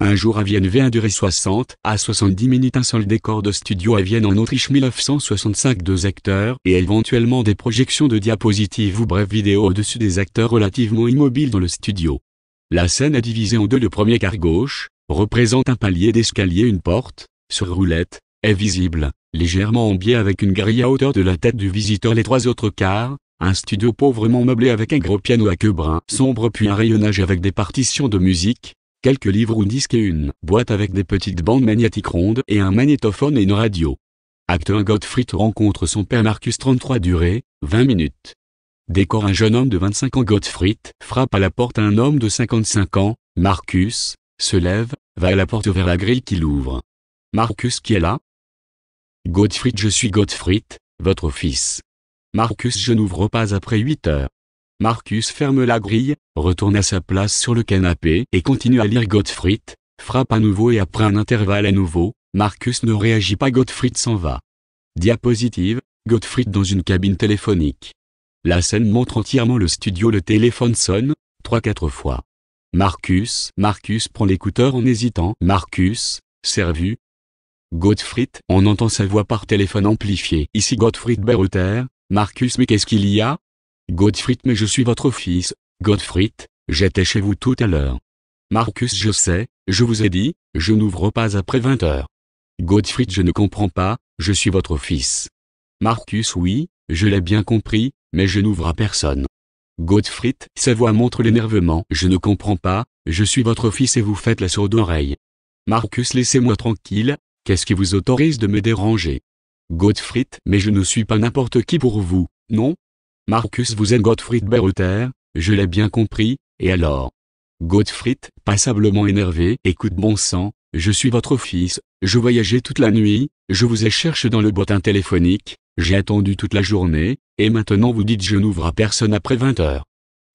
Un jour à Vienne va durer 60 à 70 minutes. Un seul décor de studio à Vienne en Autriche 1965. 2 acteurs et éventuellement des projections de diapositives ou brèves vidéos au-dessus des acteurs relativement immobiles dans le studio. La scène est divisée en 2. Le premier quart gauche représente un palier d'escalier. Une porte, sur roulette, est visible, légèrement en biais avec une grille à hauteur de la tête du visiteur. Les 3 autres quarts, un studio pauvrement meublé avec un gros piano à queue brun sombre puis un rayonnage avec des partitions de musique, quelques livres ou disques et une boîte avec des petites bandes magnétiques rondes et un magnétophone et une radio. Acte 1. Gottfried rencontre son père Marcus. 33 durée, 20 minutes. Décor. Un jeune homme de 25 ans. Gottfried frappe à la porte. Un homme de 55 ans, Marcus, se lève, va à la porte vers la grille qu'il ouvre. Marcus: qui est là? Gottfried: je suis Gottfried, votre fils. Marcus: je n'ouvre pas après 8 heures. Marcus ferme la grille, retourne à sa place sur le canapé et continue à lire. Gottfried frappe à nouveau et après un intervalle à nouveau, Marcus ne réagit pas. Gottfried s'en va. Diapositive, Gottfried dans une cabine téléphonique. La scène montre entièrement le studio. Le téléphone sonne, 3-4 fois. Marcus prend l'écouteur en hésitant. Marcus: servu. Gottfried: on entend sa voix par téléphone amplifié. Ici Gottfried Bereuter. Marcus: mais qu'est-ce qu'il y a? Gottfried: mais je suis votre fils, Gottfried, j'étais chez vous tout à l'heure. Marcus: je sais, je vous ai dit, je n'ouvre pas après 20 heures. Gottfried: je ne comprends pas, je suis votre fils. Marcus: oui, je l'ai bien compris, mais je n'ouvre à personne. Gottfried, sa voix montre l'énervement. Je ne comprends pas, je suis votre fils et vous faites la sourde oreille. Marcus: laissez-moi tranquille, qu'est-ce qui vous autorise de me déranger? Gottfried: mais je ne suis pas n'importe qui pour vous, non? Marcus: vous êtes Gottfried Bereuter, je l'ai bien compris, et alors? Gottfried, passablement énervé: écoute bon sang, je suis votre fils, je voyageais toute la nuit, je vous ai cherché dans le bottin téléphonique, j'ai attendu toute la journée, et maintenant vous dites je n'ouvre à personne après 20 heures.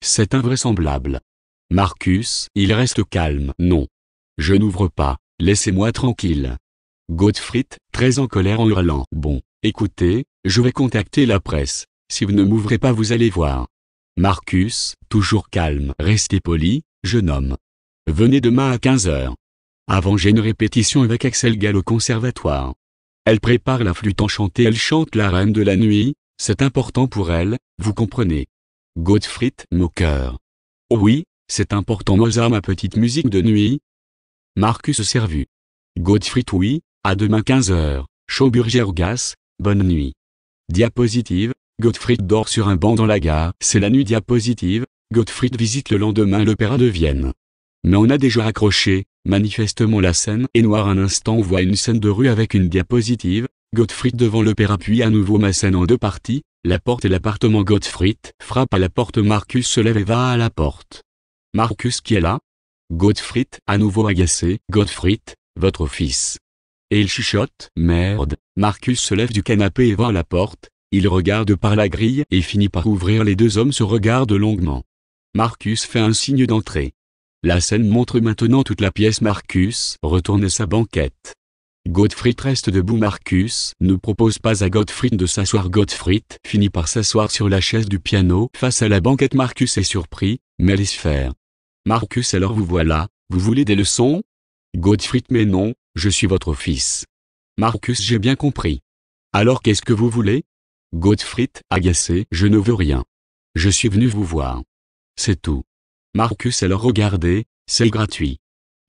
C'est invraisemblable. Marcus: il reste calme. Non. Je n'ouvre pas, laissez-moi tranquille. Gottfried, très en colère en hurlant: bon, écoutez, je vais contacter la presse, si vous ne m'ouvrez pas vous allez voir. Marcus, toujours calme: restez poli, jeune homme. Venez demain à 15 heures. Avant j'ai une répétition avec Axel Gall au conservatoire. Elle prépare la flûte enchantée, elle chante la reine de la nuit, c'est important pour elle, vous comprenez. Gottfried, moqueur: oh oui, c'est important Mozart ma petite musique de nuit. Marcus: servu. Gottfried: oui, à demain 15 heures, Schauburger-Gasse, bonne nuit. Diapositive, Gottfried dort sur un banc dans la gare. C'est la nuit. Diapositive, Gottfried visite le lendemain l'opéra de Vienne. Mais on a déjà accroché, manifestement la scène est noire. Un instant on voit une scène de rue avec une diapositive, Gottfried devant l'opéra puis à nouveau ma scène en 2 parties, la porte et l'appartement. Gottfried frappe à la porte. Marcus se lève et va à la porte. Marcus: qui est là? Gottfried, à nouveau agacé: Gottfried, votre fils. Et il chuchote: merde. Marcus se lève du canapé et va à la porte, il regarde par la grille et finit par ouvrir. Les 2 hommes se regardent longuement. Marcus fait un signe d'entrée. La scène montre maintenant toute la pièce. Marcus retourne à sa banquette. Gottfried reste debout. Marcus ne propose pas à Gottfried de s'asseoir. Gottfried finit par s'asseoir sur la chaise du piano face à la banquette. Marcus est surpris, mais laisse faire. Marcus: alors vous voilà, vous voulez des leçons? Gottfried: mais non, je suis votre fils. Marcus: j'ai bien compris. Alors qu'est-ce que vous voulez? Gottfried, agacé: je ne veux rien. Je suis venu vous voir. C'est tout. Marcus: alors regardez, c'est gratuit.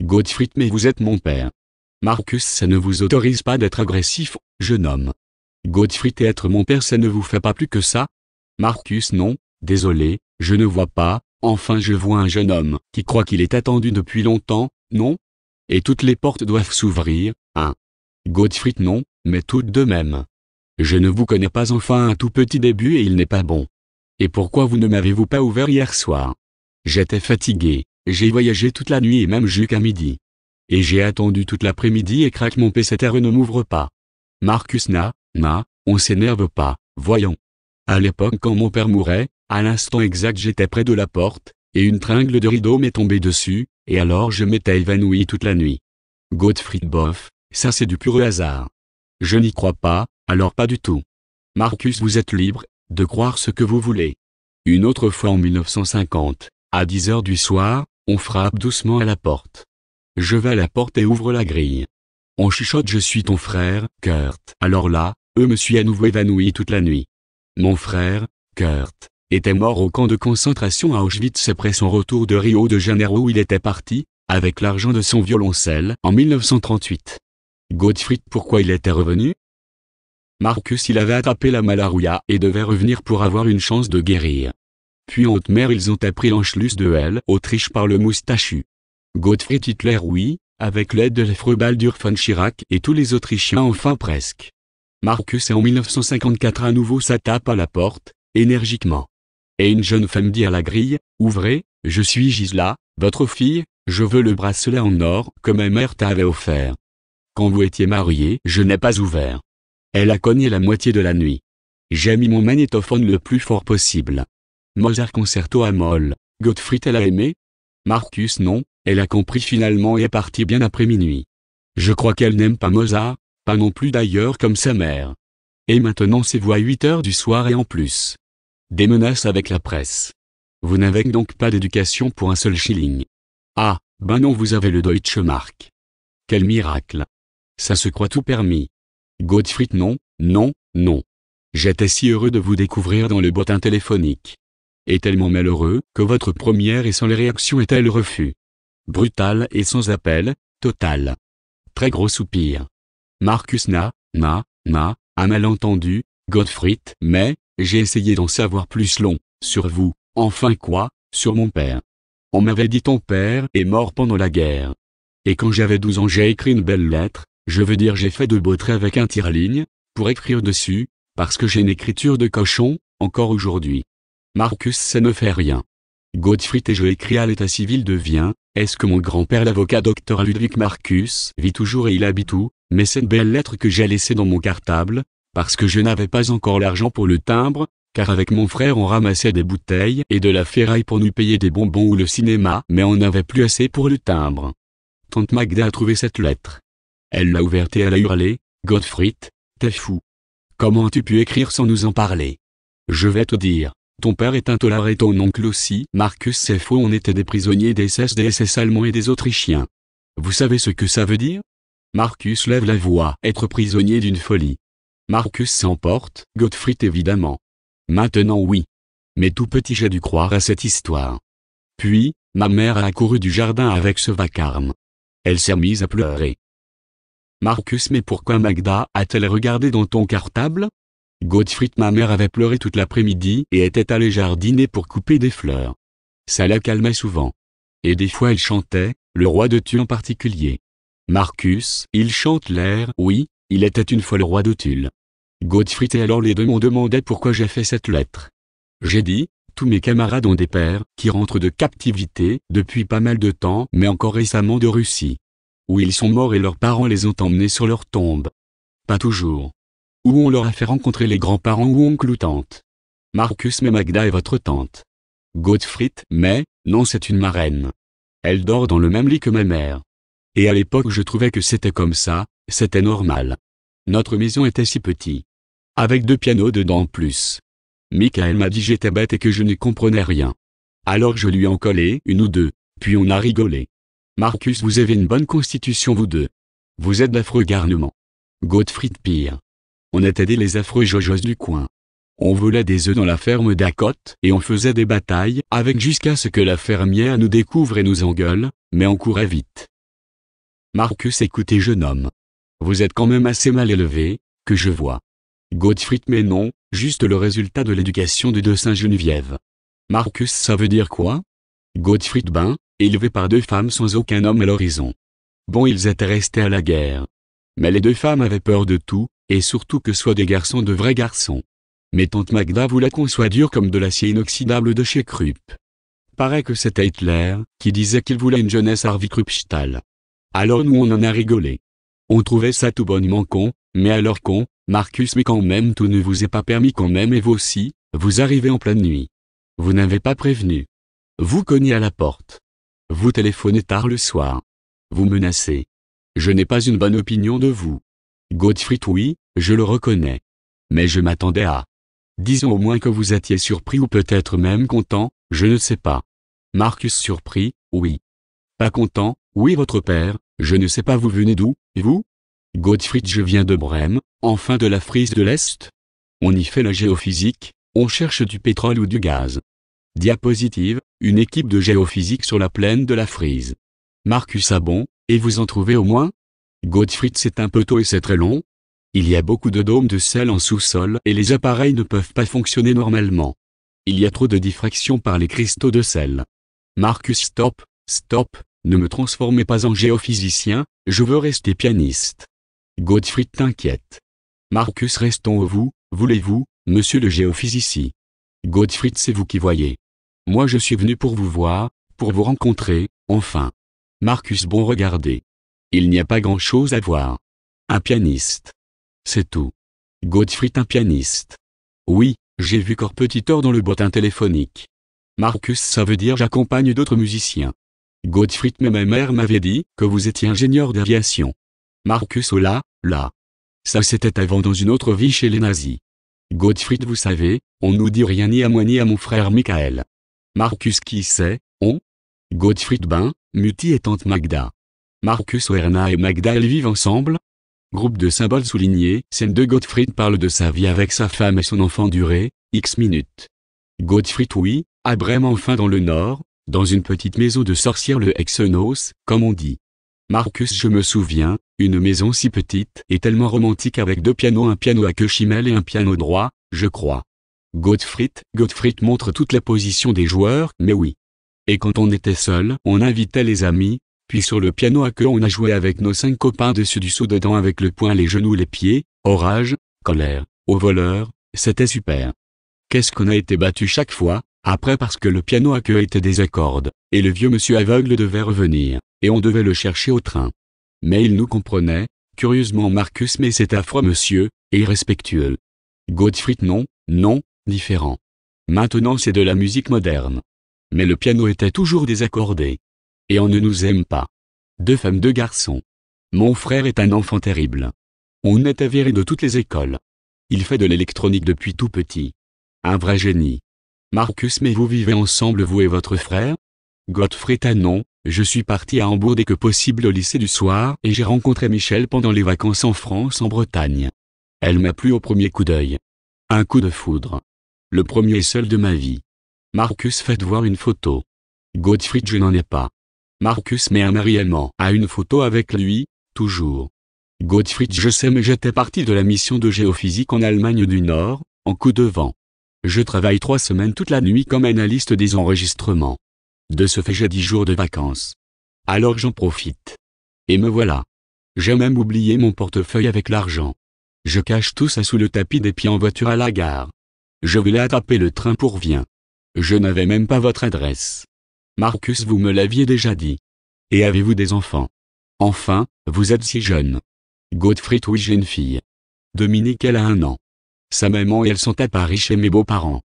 Gottfried: mais vous êtes mon père. Marcus: ça ne vous autorise pas d'être agressif, jeune homme. Gottfried: et être mon père ça ne vous fait pas plus que ça? Marcus: non, désolé, je ne vois pas, enfin je vois un jeune homme qui croit qu'il est attendu depuis longtemps, non? Et toutes les portes doivent s'ouvrir, hein? Gottfried: non, mais toutes de même. Je ne vous connais pas, enfin un tout petit début et il n'est pas bon. Et pourquoi vous ne m'avez-vous pas ouvert hier soir? J'étais fatigué, j'ai voyagé toute la nuit et même jusqu'à midi. Et j'ai attendu toute l'après-midi et craque mon PC-terre ne m'ouvre pas. Marcus: on s'énerve pas, voyons. À l'époque quand mon père mourait, à l'instant exact j'étais près de la porte, et une tringle de rideau m'est tombée dessus, et alors je m'étais évanoui toute la nuit. Gottfried: bof, ça c'est du pur hasard. Je n'y crois pas, alors pas du tout. Marcus: vous êtes libre de croire ce que vous voulez. Une autre fois en 1950, à 10 heures du soir, on frappe doucement à la porte. je vais à la porte et ouvre la grille. On chuchote je suis ton frère, Kurt. Alors là, me suis à nouveau évanoui toute la nuit. Mon frère, Kurt, était mort au camp de concentration à Auschwitz après son retour de Rio de Janeiro où il était parti, avec l'argent de son violoncelle, en 1938. Gottfried pourquoi il était revenu? Marcus il avait attrapé la malaria et devait revenir pour avoir une chance de guérir. Puis en haute mer ils ont appris l'Anschluss de Hell, Autriche par le moustachu. Gottfried Hitler oui, avec l'aide de l'affreux Baldur von Schirach et tous les Autrichiens enfin presque. Marcus et en 1954 à nouveau ça tape à la porte, énergiquement. Et une jeune femme dit à la grille, ouvrez, je suis Gisela, votre fille, je veux le bracelet en or que ma mère t'avait offert. Quand vous étiez mariés, je n'ai pas ouvert. Elle a cogné la moitié de la nuit. J'ai mis mon magnétophone le plus fort possible. Mozart concerto à molle. Gottfried elle a aimé? Marcus non, elle a compris finalement et est partie bien après minuit. Je crois qu'elle n'aime pas Mozart, pas non plus d'ailleurs comme sa mère. Et maintenant c'est vous à 8 heures du soir et en plus. Des menaces avec la presse. Vous n'avez donc pas d'éducation pour un seul shilling. Ah, ben non vous avez le Deutsche Mark. Quel miracle. Ça se croit tout permis. Gottfried non, non, non. J'étais si heureux de vous découvrir dans le bottin téléphonique. Et tellement malheureux que votre première et sans les réactions était le refus. Brutal et sans appel, total. Très gros soupir. Marcus un malentendu, Gottfried, mais, j'ai essayé d'en savoir plus long, sur vous, enfin quoi, sur mon père. On m'avait dit ton père est mort pendant la guerre. Et quand j'avais 12 ans j'ai écrit une belle lettre, je veux dire j'ai fait de beaux traits avec un tire-ligne, pour écrire dessus, parce que j'ai une écriture de cochon, encore aujourd'hui. Marcus ça ne fait rien. Gottfried et je écris à l'état civil de Viens, est-ce que mon grand-père l'avocat Dr Ludwig Marcus vit toujours et il habite où, mais cette belle lettre que j'ai laissée dans mon cartable, parce que je n'avais pas encore l'argent pour le timbre, car avec mon frère on ramassait des bouteilles et de la ferraille pour nous payer des bonbons ou le cinéma, mais on n'avait plus assez pour le timbre. Tante Magda a trouvé cette lettre. Elle l'a ouverte et elle a hurlé, Gottfried, t'es fou. Comment as-tu pu écrire sans nous en parler? Je vais te dire, ton père est un tolard et ton oncle aussi. Marcus c'est faux on était des prisonniers des SS, des SS allemands et des Autrichiens. Vous savez ce que ça veut dire? Marcus lève la voix, être prisonnier d'une folie. Marcus s'emporte, Gottfried évidemment. Maintenant oui. Mais tout petit j'ai dû croire à cette histoire. Puis, ma mère a accouru du jardin avec ce vacarme. Elle s'est mise à pleurer. Marcus mais pourquoi Magda a-t-elle regardé dans ton cartable? Gottfried ma mère avait pleuré toute l'après-midi et était allée jardiner pour couper des fleurs. Ça la calmait souvent. Et des fois elle chantait, le roi de Tulle en particulier. Marcus, il chante l'air, oui, il était une fois le roi de Tulle. Gottfried et alors les deux m'ont demandé pourquoi j'ai fait cette lettre. J'ai dit, tous mes camarades ont des pères qui rentrent de captivité depuis pas mal de temps mais encore récemment de Russie. Où ils sont morts et leurs parents les ont emmenés sur leur tombe. Pas toujours. Où on leur a fait rencontrer les grands-parents ou oncle ou tante. Marcus mais Magda est votre tante. Gottfried, mais, non c'est une marraine. Elle dort dans le même lit que ma mère. Et à l'époque je trouvais que c'était comme ça, c'était normal. Notre maison était si petite. Avec 2 pianos dedans en plus. Michael m'a dit j'étais bête et que je ne comprenais rien. Alors je lui en collé une ou deux, puis on a rigolé. Marcus vous avez une bonne constitution vous deux. Vous êtes d'affreux garnements. Gottfried pire. On était les affreux jojos du coin. On volait des œufs dans la ferme d'à côté et on faisait des batailles avec jusqu'à ce que la fermière nous découvre et nous engueule, mais on courait vite. Marcus écoutez jeune homme. Vous êtes quand même assez mal élevé, que je vois. Gottfried mais non, juste le résultat de l'éducation de Saint-Geneviève. Marcus ça veut dire quoi? Gottfried ben, élevé par 2 femmes sans aucun homme à l'horizon. Bon ils étaient restés à la guerre. Mais les 2 femmes avaient peur de tout, et surtout que soient des garçons de vrais garçons. Mais tante Magda voulait qu'on soit dur comme de l'acier inoxydable de chez Krupp. Paraît que c'était Hitler, qui disait qu'il voulait une jeunesse Harvey Kruppstahl. Alors nous on en a rigolé. On trouvait ça tout bonnement con, mais alors con, Marcus mais quand même tout ne vous est pas permis quand même et vous aussi, vous arrivez en pleine nuit. Vous n'avez pas prévenu. Vous cognez à la porte. Vous téléphonez tard le soir. Vous menacez. Je n'ai pas une bonne opinion de vous. Gottfried oui, je le reconnais. Mais je m'attendais à... Disons au moins que vous étiez surpris ou peut-être même content, je ne sais pas. Marcus surpris, oui. Pas content, Oui, votre père, je ne sais pas, vous venez d'où, vous? Gottfried, je viens de Brême, enfin de la Frise de l'Est. On y fait la géophysique, on cherche du pétrole ou du gaz. Diapositive, une équipe de géophysique sur la plaine de la Frise. Marcus: ah bon, et vous en trouvez au moins? Gottfried: c'est un peu tôt et c'est très long. Il y a beaucoup de dômes de sel en sous-sol et les appareils ne peuvent pas fonctionner normalement. Il y a trop de diffraction par les cristaux de sel. Marcus: stop, stop, ne me transformez pas en géophysicien, je veux rester pianiste. Gottfried: t'inquiète. Marcus: restons au vous, voulez-vous, monsieur le géophysicien? Gottfried: c'est vous qui voyez. Moi je suis venu pour vous voir, pour vous rencontrer, enfin. Marcus: bon, regardez. Il n'y a pas grand-chose à voir. Un pianiste. C'est tout. Gottfried: un pianiste. Oui, j'ai vu Corpetitor dans le bottin téléphonique. Marcus: ça veut dire j'accompagne d'autres musiciens. Gottfried: mais ma mère m'avait dit que vous étiez ingénieur d'aviation. Marcus: oh là, là. Ça c'était avant dans une autre vie chez les nazis. Gottfried: vous savez, on nous dit rien ni à moi ni à mon frère Michael. Marcus: qui c'est, on? Gottfried: ben, Mutti et tante Magda. Marcus: Erna et Magda, elles vivent ensemble? Groupe de symboles soulignés, scène de Gottfried parle de sa vie avec sa femme et son enfant durée, X minutes. Gottfried: oui, à Brême, enfin dans le Nord, dans une petite maison de sorcière, le Hexenos, comme on dit. Marcus: je me souviens, une maison si petite et tellement romantique avec 2 pianos, un piano à queue chimelle et un piano droit, je crois. Gottfried montre toutes les positions des joueurs, mais oui. Et quand on était seul, on invitait les amis, puis sur le piano à queue on a joué avec nos 5 copains dessus dessous dedans avec le poing, les genoux, les pieds, orage, colère, au voleur, c'était super. Qu'est-ce qu'on a été battu chaque fois, après parce que le piano à queue était des accords, et le vieux monsieur aveugle devait revenir, et on devait le chercher au train. Mais il nous comprenait, curieusement Marcus: mais c'est affreux monsieur, et irrespectueux. Gottfried: non, non, différent. Maintenant c'est de la musique moderne. Mais le piano était toujours désaccordé. Et on ne nous aime pas. 2 femmes, 2 garçons. Mon frère est un enfant terrible. On était viré de toutes les écoles. Il fait de l'électronique depuis tout petit. Un vrai génie. Marcus: mais vous vivez ensemble vous et votre frère? Gottfried: ah non, je suis parti à Hambourg dès que possible au lycée du soir et j'ai rencontré Michel pendant les vacances en France, en Bretagne. Elle m'a plu au premier coup d'œil. Un coup de foudre. Le premier et seul de ma vie. Marcus: faites voir une photo. Gottfried: je n'en ai pas. Marcus: mais un mari aimant a une photo avec lui, toujours. Gottfried: je sais, mais j'étais parti de la mission de géophysique en Allemagne du Nord, en coup de vent. Je travaille 3 semaines toute la nuit comme analyste des enregistrements. De ce fait j'ai 10 jours de vacances. Alors j'en profite. Et me voilà. J'ai même oublié mon portefeuille avec l'argent. Je cache tout ça sous le tapis des pieds en voiture à la gare. Je voulais attraper le train pour Viens. Je n'avais même pas votre adresse. Marcus: vous me l'aviez déjà dit. Et avez-vous des enfants? Enfin, vous êtes si jeune. Gottfried: oui, j'ai une fille. Dominique, elle a 1 an. Sa maman et elle sont à Paris chez mes beaux-parents.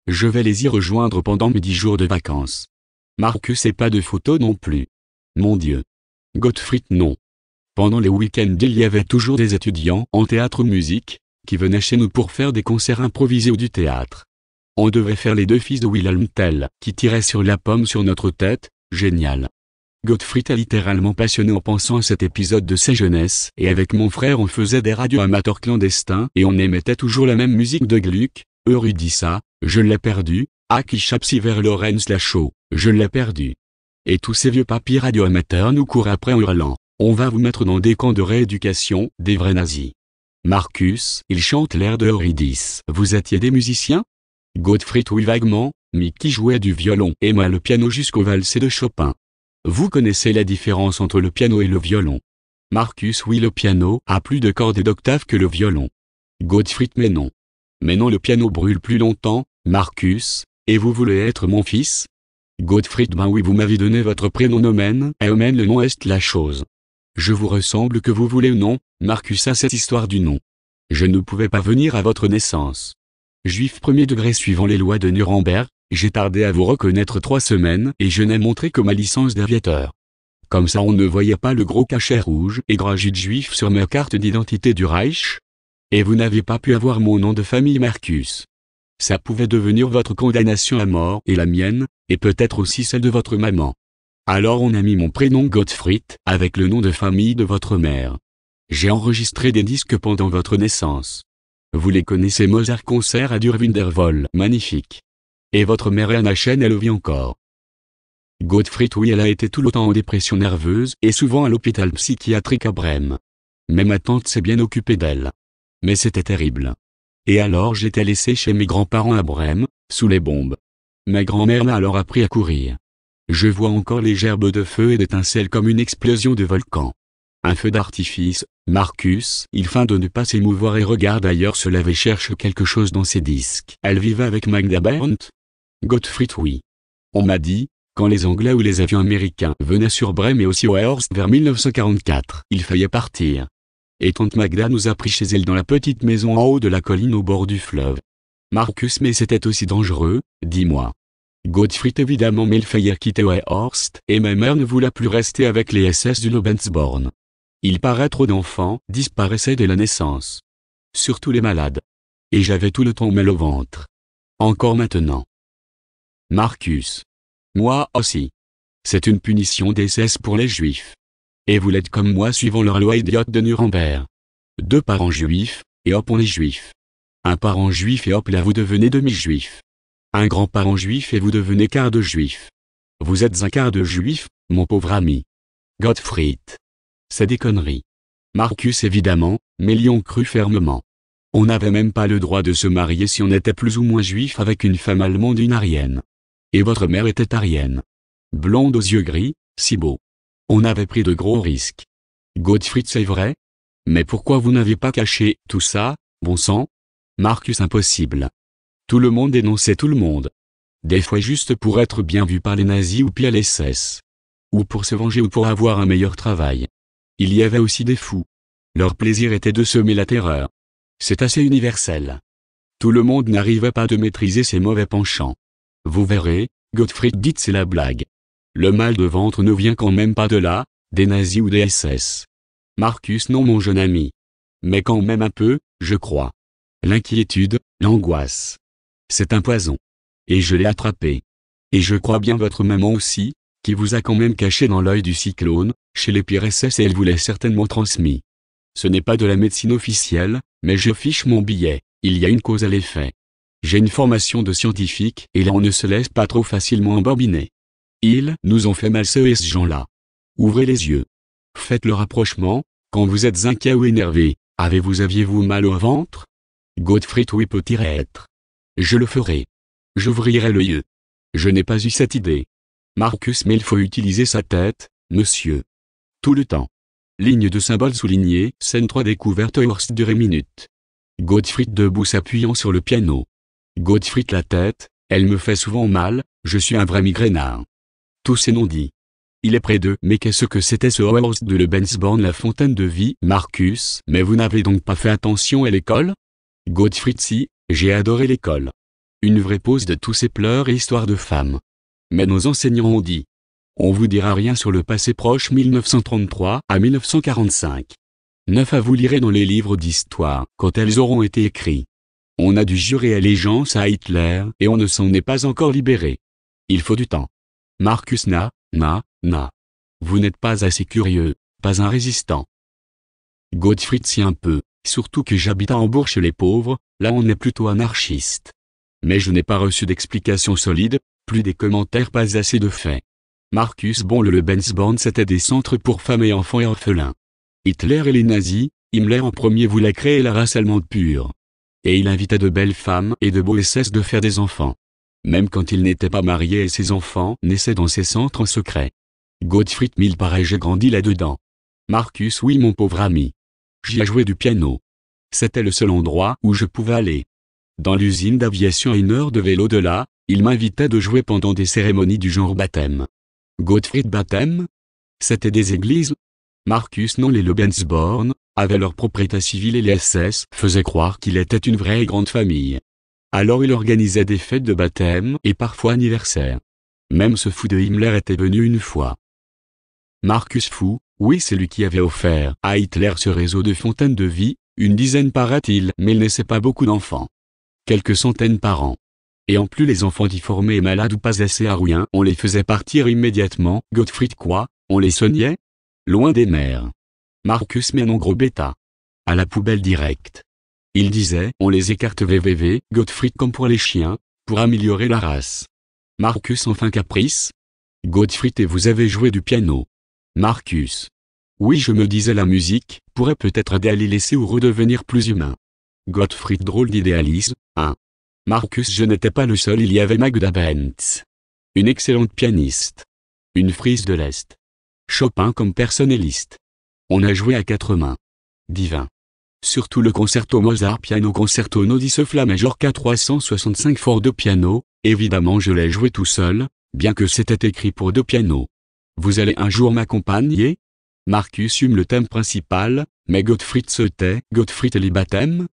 Je vais les y rejoindre pendant mes 10 jours de vacances. Marcus: et pas de photos non plus. Mon Dieu. Gottfried: non. Pendant les week-ends il y avait toujours des étudiants en théâtre ou musique, qui venaient chez nous pour faire des concerts improvisés ou du théâtre. On devait faire les 2 fils de Wilhelm Tell, qui tiraient sur la pomme sur notre tête, génial. Gottfried est littéralement passionné en pensant à cet épisode de sa jeunesse, et avec mon frère on faisait des radios amateurs clandestins et on émettait toujours la même musique de Gluck, Eurydice, Je l'ai perdu, Aki Chapsi vers Lorenz Lachaud, Je l'ai perdu. Et tous ces vieux papis radio amateurs nous courent après en hurlant: on va vous mettre dans des camps de rééducation, des vrais nazis. Marcus: il chante l'air de Eurydice. Vous étiez des musiciens? Gottfried: oui, vaguement, Mickey jouait du violon et moi le piano jusqu'au valset de Chopin. Vous connaissez la différence entre le piano et le violon? Marcus: oui, le piano a plus de cordes et d'octaves que le violon. Gottfried: mais non. Mais non, le piano brûle plus longtemps, Marcus, et vous voulez être mon fils? Gottfried: ben oui, vous m'avez donné votre prénom nomen, et omen le nom est la chose. Je vous ressemble que vous voulez ou non, Marcus, à cette histoire du nom. Je ne pouvais pas venir à votre naissance. Juif 1er degré suivant les lois de Nuremberg, j'ai tardé à vous reconnaître 3 semaines et je n'ai montré que ma licence d'aviateur. Comme ça on ne voyait pas le gros cachet rouge et gratuit juif sur ma carte d'identité du Reich. Et vous n'avez pas pu avoir mon nom de famille Marcus. Ça pouvait devenir votre condamnation à mort et la mienne, et peut-être aussi celle de votre maman. Alors on a mis mon prénom Gottfried avec le nom de famille de votre mère. J'ai enregistré des disques pendant votre naissance. Vous les connaissez, Mozart concert à Durwinderwol, magnifique. Et votre mère Anna Chen, elle vit encore. Gottfried, oui, elle a été tout le temps en dépression nerveuse et souvent à l'hôpital psychiatrique à Brême. Mais ma tante s'est bien occupée d'elle. Mais c'était terrible. Et alors j'étais laissé chez mes grands-parents à Brême, sous les bombes. Ma grand-mère m'a alors appris à courir. Je vois encore les gerbes de feu et d'étincelles comme une explosion de volcan. Un feu d'artifice. Marcus, il feint de ne pas s'émouvoir et regarde ailleurs, se lève et cherche quelque chose dans ses disques. Elle vivait avec Magda Berndt? Gottfried, oui. On m'a dit, quand les Anglais ou les avions américains venaient sur Brême et aussi Weyerst vers 1944, il fallait partir. Et tante Magda nous a pris chez elle dans la petite maison en haut de la colline au bord du fleuve. Marcus, mais c'était aussi dangereux, dis-moi. Gottfried, évidemment, mais il fallait quitter Weyerst, et ma mère ne voulait plus rester avec les SS du Lebensborn. Il paraît trop d'enfants disparaissaient dès la naissance. Surtout les malades. Et j'avais tout le temps mal au ventre. Encore maintenant. Marcus. Moi aussi. C'est une punition des SS pour les Juifs. Et vous l'êtes comme moi suivant leur loi idiote de Nuremberg. 2 parents juifs, et hop on est juif. Un parent juif et hop là vous devenez demi-juif. Un grand-parent juif et vous devenez quart de juif. Vous êtes un quart de juif, mon pauvre ami. Gottfried. C'est des conneries. Marcus, évidemment, mais l'y ont cru fermement. On n'avait même pas le droit de se marier si on était plus ou moins juif avec une femme allemande, une aryenne. Et votre mère était aryenne. Blonde aux yeux gris, si beau. On avait pris de gros risques. Gottfried, c'est vrai? Mais pourquoi vous n'avez pas caché tout ça, bon sang? Marcus, impossible. Tout le monde dénonçait tout le monde. Des fois juste pour être bien vu par les nazis ou pire les SS. Ou pour se venger ou pour avoir un meilleur travail. Il y avait aussi des fous. Leur plaisir était de semer la terreur. C'est assez universel. Tout le monde n'arrivait pas à maîtriser ses mauvais penchants. Vous verrez, Gottfried, dites c'est la blague. Le mal de ventre ne vient quand même pas de là, des nazis ou des SS. Marcus, non mon jeune ami. Mais quand même un peu, je crois. L'inquiétude, l'angoisse. C'est un poison. Et je l'ai attrapé. Et je crois bien votre maman aussi, qui vous a quand même caché dans l'œil du cyclone, chez les pires SS, et elle vous l'a certainement transmis. Ce n'est pas de la médecine officielle, mais je fiche mon billet, il y a une cause à l'effet. J'ai une formation de scientifique, et là on ne se laisse pas trop facilement embobiner. Ils nous ont fait mal ces gens-là. Ouvrez les yeux. Faites le rapprochement, quand vous êtes inquiet ou énervé, aviez-vous mal au ventre? Gottfried, oui, peut-il être. Je le ferai. J'ouvrirai l'œil. Je n'ai pas eu cette idée. Marcus, mais il faut utiliser sa tête, monsieur. Tout le temps. Ligne de symbole soulignée, scène 3 découverte Horst de minute. Gottfried debout s'appuyant sur le piano. Gottfried, la tête, elle me fait souvent mal, je suis un vrai migrainard. Tous ces noms dits. Il est près d'eux, mais qu'est-ce que c'était ce Horst de Lebensborn, la fontaine de vie? Marcus, mais vous n'avez donc pas fait attention à l'école? Gottfried, si, j'ai adoré l'école. Une vraie pause de tous ces pleurs et histoires de femmes. Mais nos enseignants ont dit. On vous dira rien sur le passé proche 1933 à 1945. 9 à vous lirez dans les livres d'histoire quand elles auront été écrits. On a dû jurer allégeance à Hitler et on ne s'en est pas encore libéré. Il faut du temps. Marcus, na. Vous n'êtes pas assez curieux, pas un résistant. Gottfried, si un peu, surtout que j'habite à Hambourg chez les pauvres, là on est plutôt anarchiste. Mais je n'ai pas reçu d'explications solides, plus des commentaires, pas assez de faits. Marcus, bon, le Lebensborn c'était des centres pour femmes et enfants et orphelins. Hitler et les nazis, Himmler en premier voulait créer la race allemande pure. Et il invitait de belles femmes et de beaux SS de faire des enfants. Même quand il n'était pas marié, et ses enfants naissaient dans ces centres en secret. Gottfried, mille pareil, j'ai grandi là-dedans. Marcus, oui mon pauvre ami. J'y ai joué du piano. C'était le seul endroit où je pouvais aller. Dans l'usine d'aviation à 1 heure de vélo de là, il m'invitait de jouer pendant des cérémonies du genre baptême. Gottfried, baptême? C'était des églises? Marcus, non, les Lebensborn avaient leur propre état civil et les SS faisaient croire qu'il était une vraie et grande famille. Alors il organisait des fêtes de baptême et parfois anniversaires. Même ce fou de Himmler était venu une fois. Marcus, fou, oui, c'est lui qui avait offert à Hitler ce réseau de fontaines de vie, une dizaine paraît-il, mais il naissait pas beaucoup d'enfants. Quelques centaines par an. Et en plus les enfants difformés et malades ou pas assez arouillens, on les faisait partir immédiatement. Gottfried quoi? On les soignait? Loin des mères. Marcus mais non gros bêta. À la poubelle directe. Il disait, on les écarte VVV, Gottfried comme pour les chiens, pour améliorer la race. Marcus enfin caprice? Gottfried et vous avez joué du piano. Marcus. Oui je me disais la musique, pourrait peut-être aider à les laisser ou redevenir plus humains. Gottfried drôle d'idéalisme, hein. Marcus je n'étais pas le seul il y avait Magda Bentz. Une excellente pianiste. Une frise de l'Est. Chopin comme personnaliste. On a joué à 4 mains. Divin. Surtout le concerto Mozart piano concerto no 10 Fa major K365 for 2 piano, évidemment je l'ai joué tout seul, bien que c'était écrit pour 2 pianos. Vous allez un jour m'accompagner? Marcus hume le thème principal, mais Gottfried se tait. Gottfried et les baptêmes?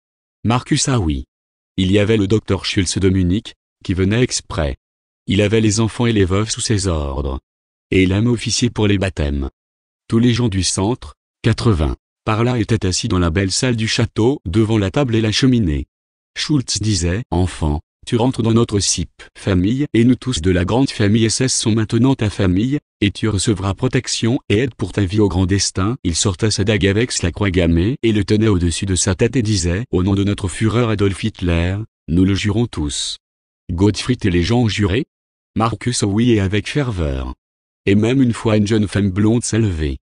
Marcus ah oui. Il y avait le docteur Schulz de Munich, qui venait exprès. Il avait les enfants et les veuves sous ses ordres. Et il aimait officier pour les baptêmes. Tous les gens du centre, 80, par là étaient assis dans la belle salle du château, devant la table et la cheminée. Schulz disait, enfant, tu rentres dans notre SIP, famille, et nous tous de la grande famille SS sont maintenant ta famille, et tu recevras protection et aide pour ta vie au grand destin. Il sortait sa dague avec la croix gammée et le tenait au-dessus de sa tête et disait, au nom de notre Führer Adolf Hitler, nous le jurons tous. Gottfried et les gens ont juré? Marcus oui et avec ferveur. Et même une fois une jeune femme blonde s'est levée.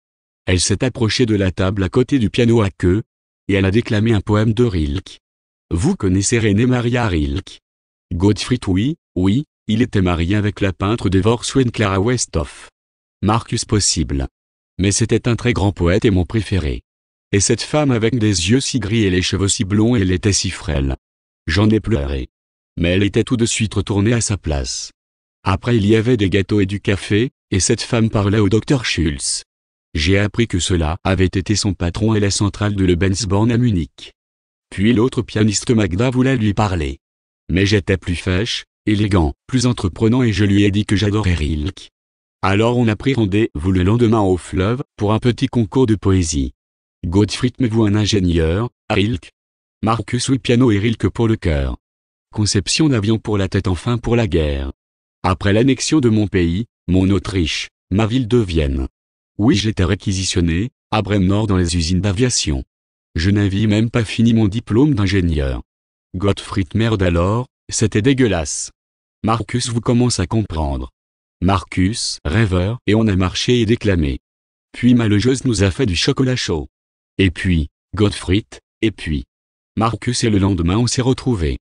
Elle s'est approchée de la table à côté du piano à queue, et elle a déclamé un poème de Rilke. Vous connaissez René Maria Rilke? Gottfried oui, oui, il était marié avec la peintre de Worpsweden Clara Westhoff. Marcus possible. Mais c'était un très grand poète et mon préféré. Et cette femme avec des yeux si gris et les cheveux si blonds et elle était si frêle. J'en ai pleuré. Mais elle était tout de suite retournée à sa place. Après il y avait des gâteaux et du café, et cette femme parlait au docteur Schulz. J'ai appris que cela avait été son patron et la centrale de Lebensborn à Munich. Puis l'autre pianiste Magda voulait lui parler. Mais j'étais plus fêche, élégant, plus entreprenant et je lui ai dit que j'adorais Rilke. Alors on a pris rendez-vous le lendemain au fleuve, pour un petit concours de poésie. Gottfried me voit un ingénieur, à Rilke. Marcus oui piano et Rilke pour le cœur. Conception d'avion pour la tête enfin pour la guerre. Après l'annexion de mon pays, mon Autriche, ma ville de Vienne. Oui j'étais réquisitionné, à Brême-Nord dans les usines d'aviation. Je n'avais même pas fini mon diplôme d'ingénieur. Gottfried merde alors, c'était dégueulasse. Marcus vous commence à comprendre. Marcus, rêveur, et on a marché et déclamé. Puis ma logeuse nous a fait du chocolat chaud. Et puis, Gottfried, et puis. Marcus et le lendemain on s'est retrouvés.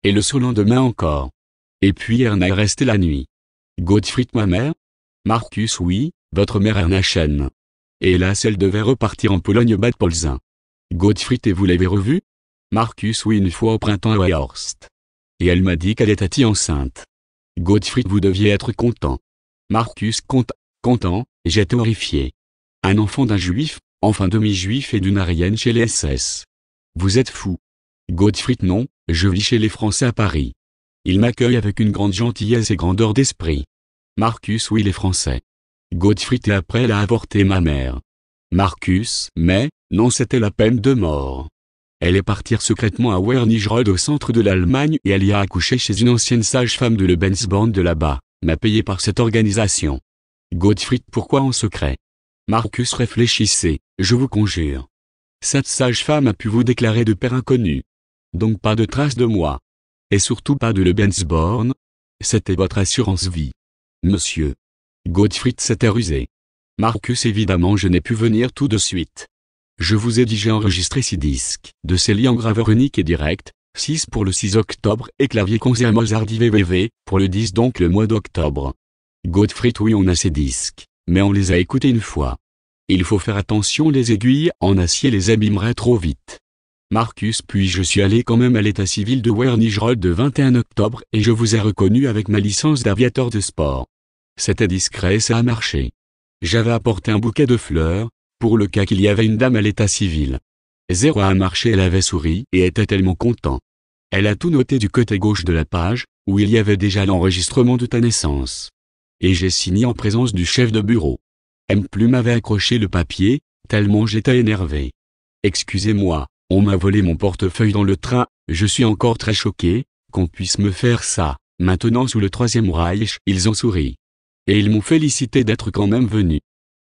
Et le surlendemain encore. Et puis Erna est restée la nuit. Gottfried ma mère? Marcus oui, votre mère Erna Chen. Et hélas elle devait repartir en Pologne Bad Polzin. Gottfried et vous l'avez revue? Marcus oui une fois au printemps à Weihorst. Et elle m'a dit qu'elle était enceinte. Gottfried vous deviez être content. Marcus content, j'étais horrifié. Un enfant d'un juif, enfin demi-juif et d'une aryenne chez les SS. Vous êtes fou. Gottfried non, je vis chez les Français à Paris. Ils m'accueillent avec une grande gentillesse et grandeur d'esprit. Marcus oui les Français. Gottfried et après elle a avorté ma mère. Marcus, mais, non c'était la peine de mort. Elle est partie secrètement à Wernigerode au centre de l'Allemagne et elle y a accouché chez une ancienne sage-femme de Lebensborn de là-bas, m'a payé par cette organisation. Gottfried pourquoi en secret? Marcus réfléchissez, je vous conjure. Cette sage-femme a pu vous déclarer de père inconnu. Donc pas de trace de moi. Et surtout pas de Lebensborn. C'était votre assurance vie. Monsieur. Gottfried s'était rusé. Marcus évidemment je n'ai pu venir tout de suite. Je vous ai dit j'ai enregistré 6 disques, de ces en graveur unique et direct, 6 pour le 6 octobre et clavier concert Mozart VVV, pour le 10 donc le mois d'octobre. Gottfried oui on a ces disques, mais on les a écoutés une fois. Il faut faire attention les aiguilles en acier les abîmeraient trop vite. Marcus puis je suis allé quand même à l'état civil de Wernigerode le 21 octobre et je vous ai reconnu avec ma licence d'aviateur de sport. C'était discret et ça a marché. J'avais apporté un bouquet de fleurs, pour le cas qu'il y avait une dame à l'état civil. Zéro a marché elle avait souri et était tellement content. Elle a tout noté du côté gauche de la page, où il y avait déjà l'enregistrement de ta naissance. Et j'ai signé en présence du chef de bureau. M. Plume avait accroché le papier, tellement j'étais énervé. Excusez-moi, on m'a volé mon portefeuille dans le train, je suis encore très choqué, qu'on puisse me faire ça. Maintenant sous le Troisième Reich, ils ont souri. Et ils m'ont félicité d'être quand même venu.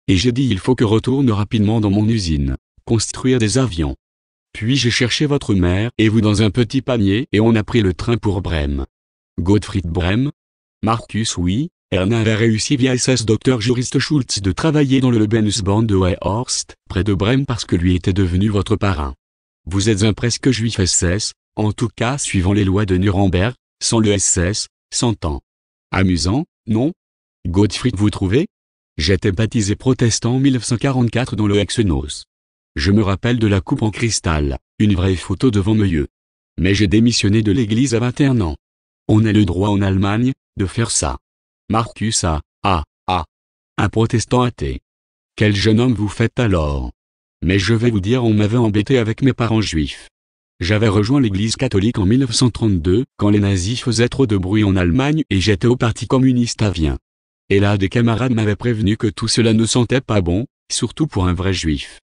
Et j'ai dit il faut que retourne rapidement dans mon usine, construire des avions. Puis j'ai cherché votre mère et vous dans un petit panier et on a pris le train pour Brême. Gottfried Brême? Marcus oui, Erna avait réussi via SS Dr Juriste Schultz de travailler dans le Lebensborn de Weihorst, près de Brême parce que lui était devenu votre parrain. Vous êtes un presque juif SS, en tout cas suivant les lois de Nuremberg, sans le SS, 100 ans. Amusant, non? Gottfried vous trouvez? J'étais baptisé protestant en 1944 dans le Hexenos. Je me rappelle de la coupe en cristal, une vraie photo devant mes yeux. Mais j'ai démissionné de l'église à 21 ans. On a le droit en Allemagne, de faire ça. Marcus un protestant athée. Quel jeune homme vous faites alors? Mais je vais vous dire on m'avait embêté avec mes parents juifs. J'avais rejoint l'église catholique en 1932, quand les nazis faisaient trop de bruit en Allemagne et j'étais au parti communiste à Vienne. Et là des camarades m'avaient prévenu que tout cela ne sentait pas bon, surtout pour un vrai juif.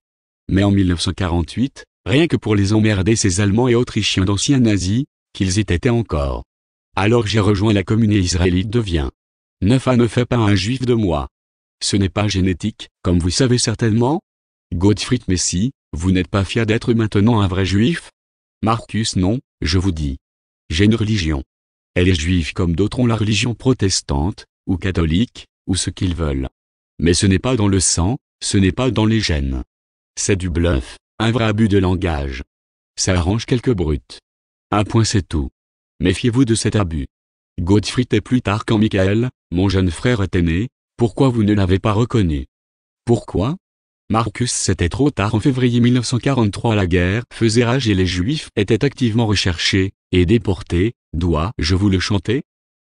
Mais en 1948, rien que pour les emmerder ces Allemands et Autrichiens d'anciens nazis, qu'ils y étaient encore. Alors j'ai rejoint la communauté israélite de Vienne. 9 ne fait pas un juif de moi. Ce n'est pas génétique, comme vous savez certainement. Gottfried mais si, vous n'êtes pas fier d'être maintenant un vrai juif? Marcus non, je vous dis. J'ai une religion. Elle est juive comme d'autres ont la religion protestante, ou catholique, ou ce qu'ils veulent. Mais ce n'est pas dans le sang, ce n'est pas dans les gènes. C'est du bluff, un vrai abus de langage. Ça arrange quelques brutes. Un point c'est tout. Méfiez-vous de cet abus. Gottfried et plus tard quand Michael, mon jeune frère était né, pourquoi vous ne l'avez pas reconnu? Pourquoi? Marcus c'était trop tard en février 1943 la guerre faisait rage et les juifs étaient activement recherchés, et déportés, dois-je vous le chanter?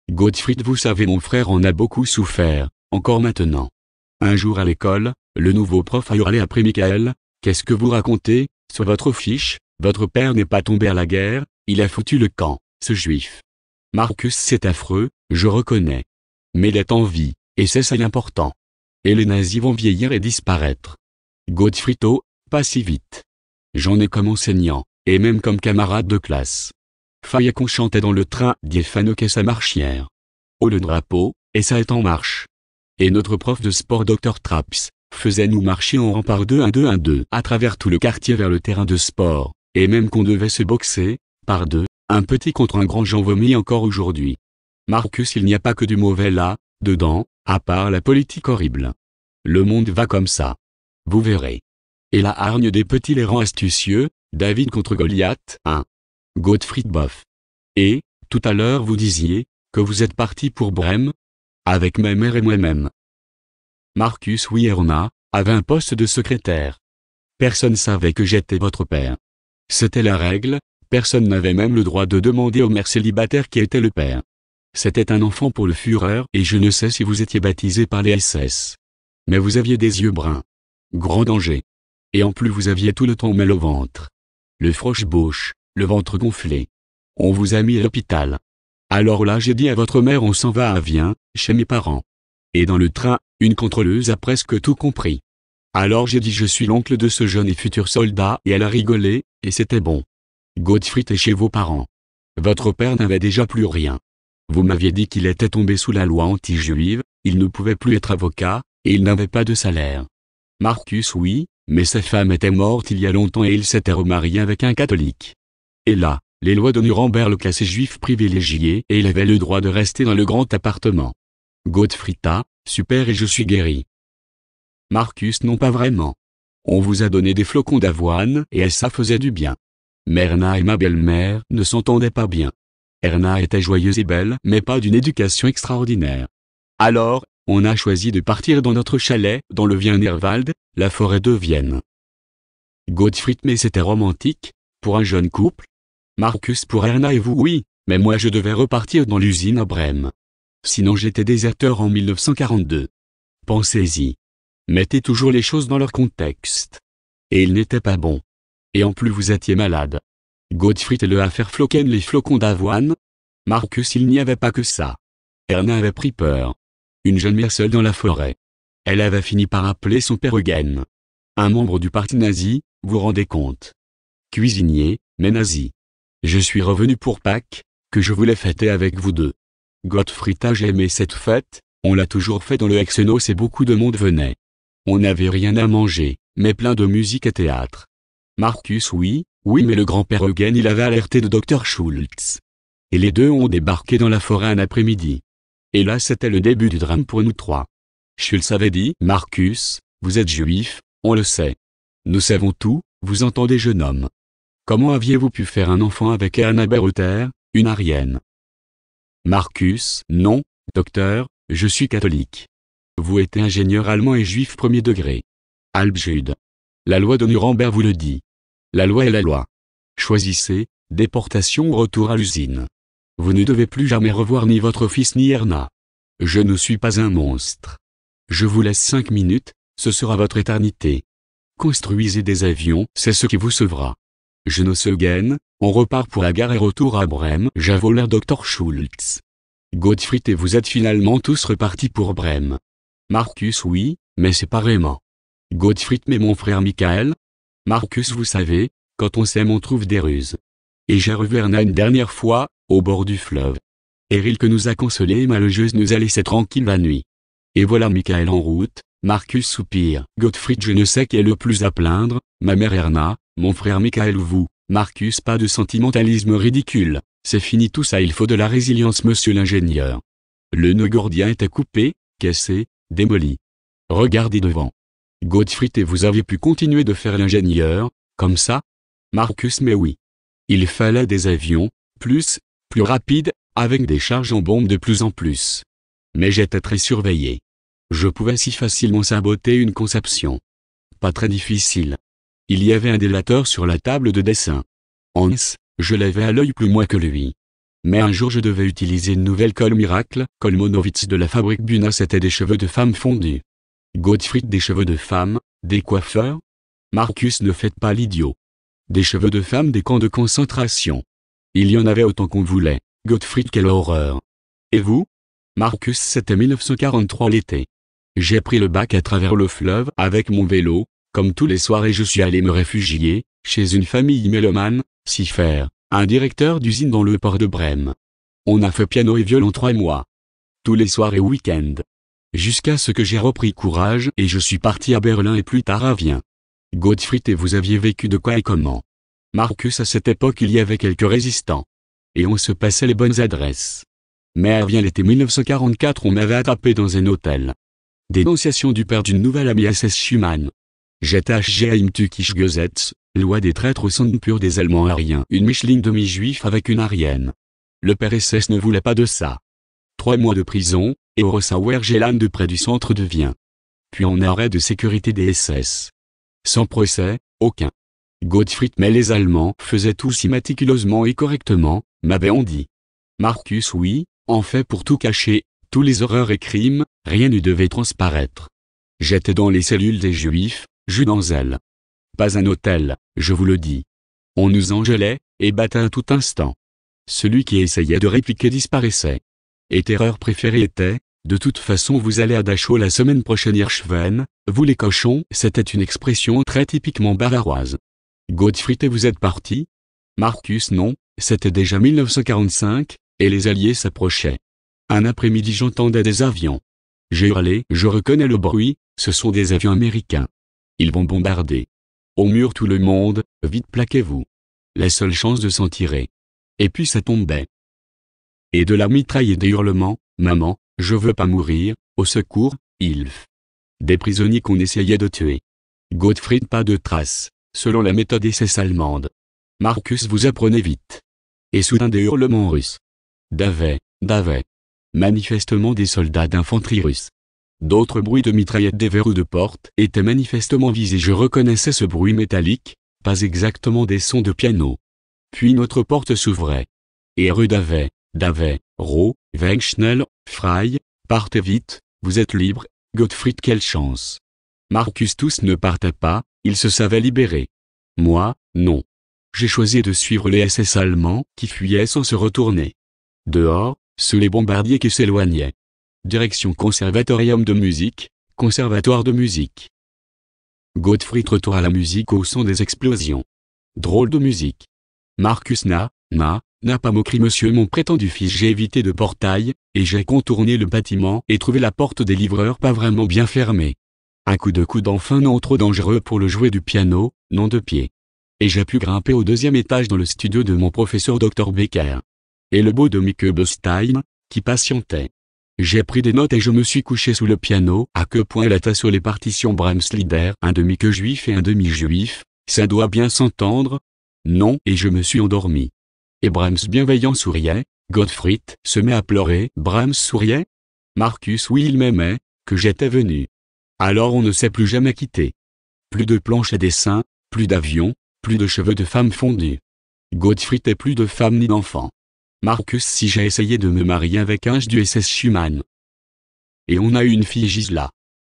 Gottfried vous savez mon frère en a beaucoup souffert, encore maintenant. Un jour à l'école, le nouveau prof a hurlé après Michael, qu'est-ce que vous racontez, sur votre fiche, votre père n'est pas tombé à la guerre, il a foutu le camp, ce juif. Marcus c'est affreux, je reconnais. Mais il est en vie, et c'est ça l'important. Et les nazis vont vieillir et disparaître. Gottfried oh, pas si vite. J'en ai comme enseignant, et même comme camarade de classe. Faille qu'on chantait dans le train Diefanoc et sa marchière. Oh le drapeau, et ça est en marche. Et notre prof de sport Dr Traps, faisait nous marcher en rang par 2-1-2-1-2 à travers tout le quartier vers le terrain de sport, et même qu'on devait se boxer, par deux, un petit contre un grand j'en vomis encore aujourd'hui. Marcus il n'y a pas que du mauvais là, dedans, à part la politique horrible. Le monde va comme ça. Vous verrez. Et la hargne des petits les rend astucieux, David contre Goliath, hein. Gottfried bof. Et, tout à l'heure vous disiez, que vous êtes parti pour Brême? Avec ma mère et moi-même. Marcus oui Erna, avait un poste de secrétaire. Personne savait que j'étais votre père. C'était la règle, personne n'avait même le droit de demander au maire célibataire qui était le père. C'était un enfant pour le Führer et je ne sais si vous étiez baptisé par les SS. Mais vous aviez des yeux bruns. Grand danger. Et en plus vous aviez tout le temps mal au ventre. Le froche-bouche, le ventre gonflé. On vous a mis à l'hôpital. Alors là j'ai dit à votre mère on s'en va à Vienne, chez mes parents. Et dans le train, une contrôleuse a presque tout compris. Alors j'ai dit je suis l'oncle de ce jeune et futur soldat et elle a rigolé, et c'était bon. Gottfried est chez vos parents. Votre père n'avait déjà plus rien. Vous m'aviez dit qu'il était tombé sous la loi anti-juive, il ne pouvait plus être avocat, et il n'avait pas de salaire. Marcus oui, mais sa femme était morte il y a longtemps et il s'était remarié avec un catholique. Et là, les lois de Nuremberg le classaient juif privilégié et il avait le droit de rester dans le grand appartement. Gottfried super et je suis guéri. Marcus non pas vraiment. On vous a donné des flocons d'avoine et ça faisait du bien. Mais Erna et ma belle-mère ne s'entendaient pas bien. Erna était joyeuse et belle mais pas d'une éducation extraordinaire. Alors, on a choisi de partir dans notre chalet, dans le Wienerwald, la forêt de Vienne. Gottfried mais c'était romantique, pour un jeune couple. Marcus pour Erna et vous oui, mais moi je devais repartir dans l'usine à Brême. Sinon j'étais déserteur en 1942. Pensez-y. Mettez toujours les choses dans leur contexte. Et il n'était pas bon. Et en plus vous étiez malade. Gottfried le a faire floquer les flocons d'avoine. Marcus il n'y avait pas que ça. Erna avait pris peur. Une jeune mère seule dans la forêt. Elle avait fini par appeler son père Eugen. Un membre du parti nazi, vous rendez compte. Cuisinier, mais nazi. Je suis revenu pour Pâques, que je voulais fêter avec vous deux. Gottfried a aimé cette fête, on l'a toujours fait dans le Hexenos et beaucoup de monde venait. On n'avait rien à manger, mais plein de musique et théâtre. Marcus oui, mais le grand-père Eugen il avait alerté de Dr Schultz. Et les deux ont débarqué dans la forêt un après-midi. Et là c'était le début du drame pour nous trois. Schultz avait dit « Marcus, vous êtes juif, on le sait. Nous savons tout, vous entendez jeune homme. Comment aviez-vous pu faire un enfant avec Anna Beruther, une Arienne ?» Marcus « Non, docteur, je suis catholique. Vous êtes ingénieur allemand et juif premier degré. Albjude. La loi de Nuremberg vous le dit. La loi est la loi. Choisissez, déportation ou retour à l'usine. Vous ne devez plus jamais revoir ni votre fils ni Erna. Je ne suis pas un monstre. Je vous laisse 5 minutes, ce sera votre éternité. Construisez des avions, c'est ce qui vous sauvera. Je ne sais Eugen, on repart pour la gare et retour à Brême, javoleur Dr Schultz. Gottfried et vous êtes finalement tous repartis pour Brême. Marcus oui, mais séparément. Gottfried mais mon frère Michael. Marcus vous savez, quand on s'aime on trouve des ruses. Et j'ai revu Erna une dernière fois, au bord du fleuve. Erilke nous a consolés et malheureuse nous a laissé tranquille la nuit. Et voilà Michael en route, Marcus soupire. Gottfried je ne sais qui est le plus à plaindre, ma mère Erna, mon frère Michael ou vous. Marcus pas de sentimentalisme ridicule, c'est fini tout ça il faut de la résilience monsieur l'ingénieur. Le nœud gordien était coupé, cassé, démoli. Regardez devant. Gottfried et vous aviez pu continuer de faire l'ingénieur, comme ça? Marcus mais oui. Il fallait des avions, plus rapides, avec des charges en bombes de plus en plus. Mais j'étais très surveillé. Je pouvais si facilement saboter une conception. Pas très difficile. Il y avait un délateur sur la table de dessin. Hans, je l'avais à l'œil plus moi que lui. Mais un jour je devais utiliser une nouvelle colle miracle, colle Monowitz de la fabrique Buna c'était des cheveux de femme fondus. Gottfried des cheveux de femme, des coiffeurs? Marcus ne faites pas l'idiot. Des cheveux de femme des camps de concentration. Il y en avait autant qu'on voulait. Gottfried quelle horreur. Et vous? Marcus c'était 1943 l'été. J'ai pris le bac à travers le fleuve avec mon vélo, comme tous les soirs et je suis allé me réfugier, chez une famille mélomane, Sifer, un directeur d'usine dans le port de Brême. On a fait piano et violon 3 mois. Tous les soirs et week-ends. Jusqu'à ce que j'ai repris courage et je suis parti à Berlin et plus tard à Vienne. Gottfried et vous aviez vécu de quoi et comment? Marcus à cette époque il y avait quelques résistants. Et on se passait les bonnes adresses. Mais à Vienne l'été 1944 on m'avait attrapé dans un hôtel. Dénonciation du père d'une nouvelle amie SS Schumann. J'étais HGM Tückisch Gesetz, loi des traîtres au sang pur des Allemands ariens. Une Micheline demi-juif avec une arienne. Le père SS ne voulait pas de ça. 3 mois de prison, et au Rossauer-Geland de près du centre de Vienne. Puis en arrêt de sécurité des SS. Sans procès, aucun. Gottfried mais les Allemands faisaient tout si méticuleusement et correctement, m'avait-on dit. Marcus oui, en fait pour tout cacher, tous les horreurs et crimes, rien ne devait transparaître. J'étais dans les cellules des Juifs, jus dans elles. Pas un hôtel, je vous le dis. On nous engelait, et battait à tout instant. Celui qui essayait de répliquer disparaissait. Et terreur préférée était, de toute façon vous allez à Dachau la semaine prochaine Hirschwen, vous les cochons, c'était une expression très typiquement bavaroise. Gottfried et vous êtes parti? Marcus non, c'était déjà 1945, et les Alliés s'approchaient. Un après-midi j'entendais des avions. J'ai hurlé, je reconnais le bruit, ce sont des avions américains. Ils vont bombarder. Au mur tout le monde, vite plaquez-vous. La seule chance de s'en tirer. Et puis ça tombait. Et de la mitraille et des hurlements, maman, je veux pas mourir, au secours, Ilf. Des prisonniers qu'on essayait de tuer. Gottfried pas de traces, selon la méthode SS allemande. Marcus vous apprenez vite. Et soudain des hurlements russes. Davey. Manifestement des soldats d'infanterie russe. D'autres bruits de mitraillettes des verrous de porte étaient manifestement visés. Je reconnaissais ce bruit métallique, pas exactement des sons de piano. Puis notre porte s'ouvrait. Et rue Davey, Roh, weg schnell, frei, partez vite, vous êtes libre, Gottfried quelle chance. Marcus tous ne partaient pas, ils se savaient libérés. Moi, non. J'ai choisi de suivre les SS allemands qui fuyaient sans se retourner. Dehors, sous les bombardiers qui s'éloignaient. Direction Conservatorium de musique, conservatoire de musique. Gottfried retour à la musique au son des explosions. Drôle de musique. Marcus n'a N'a pas moquerie monsieur mon prétendu fils. J'ai évité de portail, et j'ai contourné le bâtiment et trouvé la porte des livreurs pas vraiment bien fermée. Un coup de coude enfin non trop dangereux pour le jouet du piano, non de pied. Et j'ai pu grimper au 2e étage dans le studio de mon professeur Dr Becker. Et le beau de Mieke Bestein, qui patientait. J'ai pris des notes et je me suis couché sous le piano. À que point elle était sur les partitions Brahms-Lieder, un demi-que juif et un demi-juif, ça doit bien s'entendre. Non, et je me suis endormi. Et Brahms bienveillant souriait, Gottfried se met à pleurer. Brahms souriait. Marcus oui il m'aimait, que j'étais venu. Alors on ne s'est plus jamais quitté. Plus de planches à dessin, plus d'avions, plus de cheveux de femme fondus. Gottfried et plus de femmes ni d'enfants. Marcus si j'ai essayé de me marier avec un du SS Schumann. Et on a eu une fille Gisela.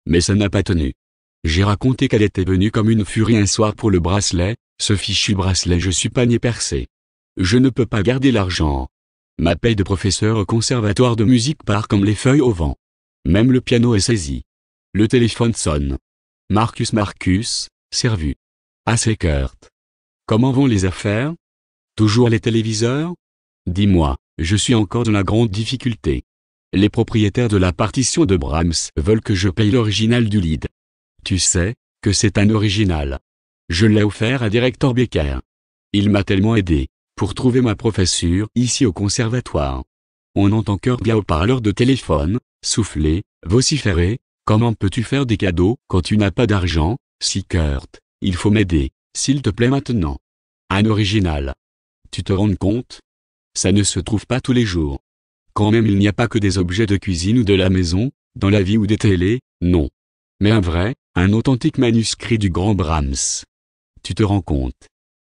Mais ça n'a pas tenu. J'ai raconté qu'elle était venue comme une furie un soir pour le bracelet, ce fichu bracelet je suis panier percé. Je ne peux pas garder l'argent. Ma paye de professeur au conservatoire de musique part comme les feuilles au vent. Même le piano est saisi. Le téléphone sonne. Marcus, c'est revu. Ah c'est Kurt. Comment vont les affaires? Toujours les téléviseurs? Dis-moi, je suis encore dans la grande difficulté. Les propriétaires de la partition de Brahms veulent que je paye l'original du Lied. Tu sais, que c'est un original. Je l'ai offert à Directeur Becker. Il m'a tellement aidé, pour trouver ma professure ici au conservatoire. On entend Kurt via haut-parleur de téléphone, souffler, vociférer. Comment peux-tu faire des cadeaux quand tu n'as pas d'argent? Si Kurt, il faut m'aider, s'il te plaît maintenant. Un original. Tu te rends compte? Ça ne se trouve pas tous les jours. Quand même il n'y a pas que des objets de cuisine ou de la maison, dans la vie ou des télés, non. Mais un vrai, un authentique manuscrit du grand Brahms. Tu te rends compte?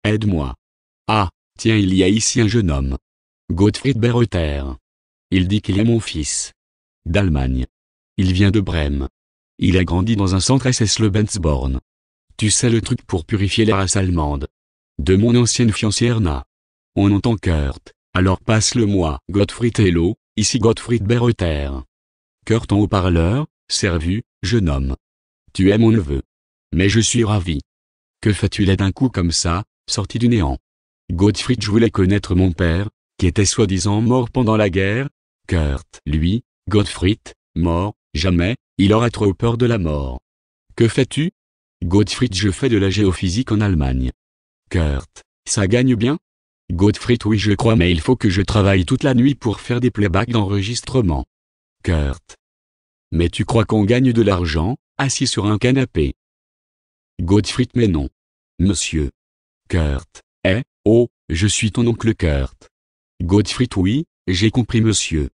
Aide-moi. Ah, tiens il y a ici un jeune homme. Gottfried Berreter. Il dit qu'il est mon fils. D'Allemagne. Il vient de Brême. Il a grandi dans un centre SS Lebensborn. Tu sais le truc pour purifier la race allemande. De mon ancienne fiancée Erna. On entend Kurt, alors passe-le-moi. Gottfried hello, ici Gottfried Berreter. Kurt en haut-parleur, servu, jeune homme. Tu es mon neveu. Mais je suis ravi. Que fais-tu là d'un coup comme ça, sorti du néant? Gottfried je voulais connaître mon père, qui était soi-disant mort pendant la guerre. Kurt, lui, Gottfried, mort, jamais, il aura trop peur de la mort. Que fais-tu? Gottfried je fais de la géophysique en Allemagne. Kurt, ça gagne bien? Gottfried oui je crois mais il faut que je travaille toute la nuit pour faire des playbacks d'enregistrement. Kurt. Mais tu crois qu'on gagne de l'argent, assis sur un canapé? Gottfried mais non. Monsieur. Kurt. Oh, je suis ton oncle Kurt. Gottfried oui, j'ai compris monsieur.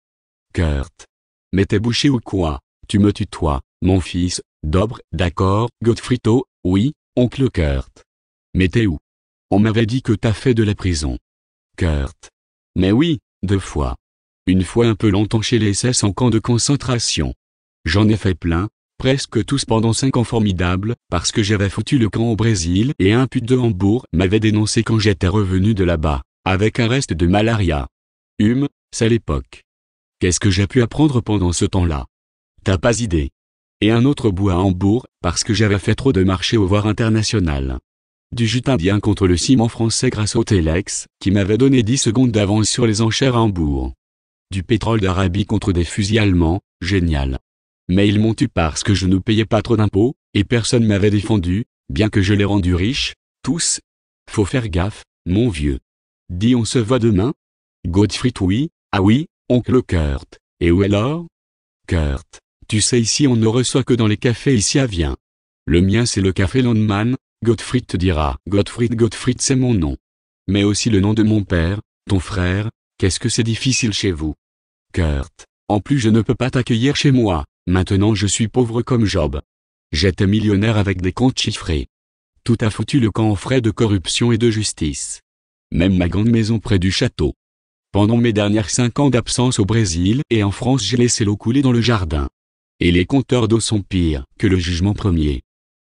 Kurt. Mais t'es bouché ou quoi? Tu me tutoies, mon fils, d'accord, Gottfried oh, oui, oncle Kurt. Mais t'es où? On m'avait dit que t'as fait de la prison. Kurt. Mais oui, 2 fois. Une fois un peu longtemps chez les SS en camp de concentration. J'en ai fait plein, presque tous pendant 5 ans formidables, parce que j'avais foutu le camp au Brésil et un pute de Hambourg m'avait dénoncé quand j'étais revenu de là-bas, avec un reste de malaria. C'est l'époque. Qu'est-ce que j'ai pu apprendre pendant ce temps-là? T'as pas idée. Et un autre bout à Hambourg, parce que j'avais fait trop de marchés au voir international. Du jute indien contre le ciment français grâce au Telex, qui m'avait donné 10 secondes d'avance sur les enchères à Hambourg. Du pétrole d'Arabie contre des fusils allemands, génial. Mais ils m'ont tué parce que je ne payais pas trop d'impôts, et personne m'avait défendu, bien que je les rendu riches, tous. Faut faire gaffe, mon vieux. Dis on se voit demain? Gottfried oui, ah oui, oncle Kurt, et où alors? Kurt, tu sais ici on ne reçoit que dans les cafés ici à Viens. Le mien c'est le café Landmann. Gottfried te dira. Gottfried c'est mon nom. Mais aussi le nom de mon père, ton frère, qu'est-ce que c'est difficile chez vous? Kurt, en plus je ne peux pas t'accueillir chez moi, maintenant je suis pauvre comme Job. J'étais millionnaire avec des comptes chiffrés. Tout a foutu le camp en frais de corruption et de justice. Même ma grande maison près du château. Pendant mes dernières 5 ans d'absence au Brésil et en France j'ai laissé l'eau couler dans le jardin. Et les compteurs d'eau sont pires que le jugement premier.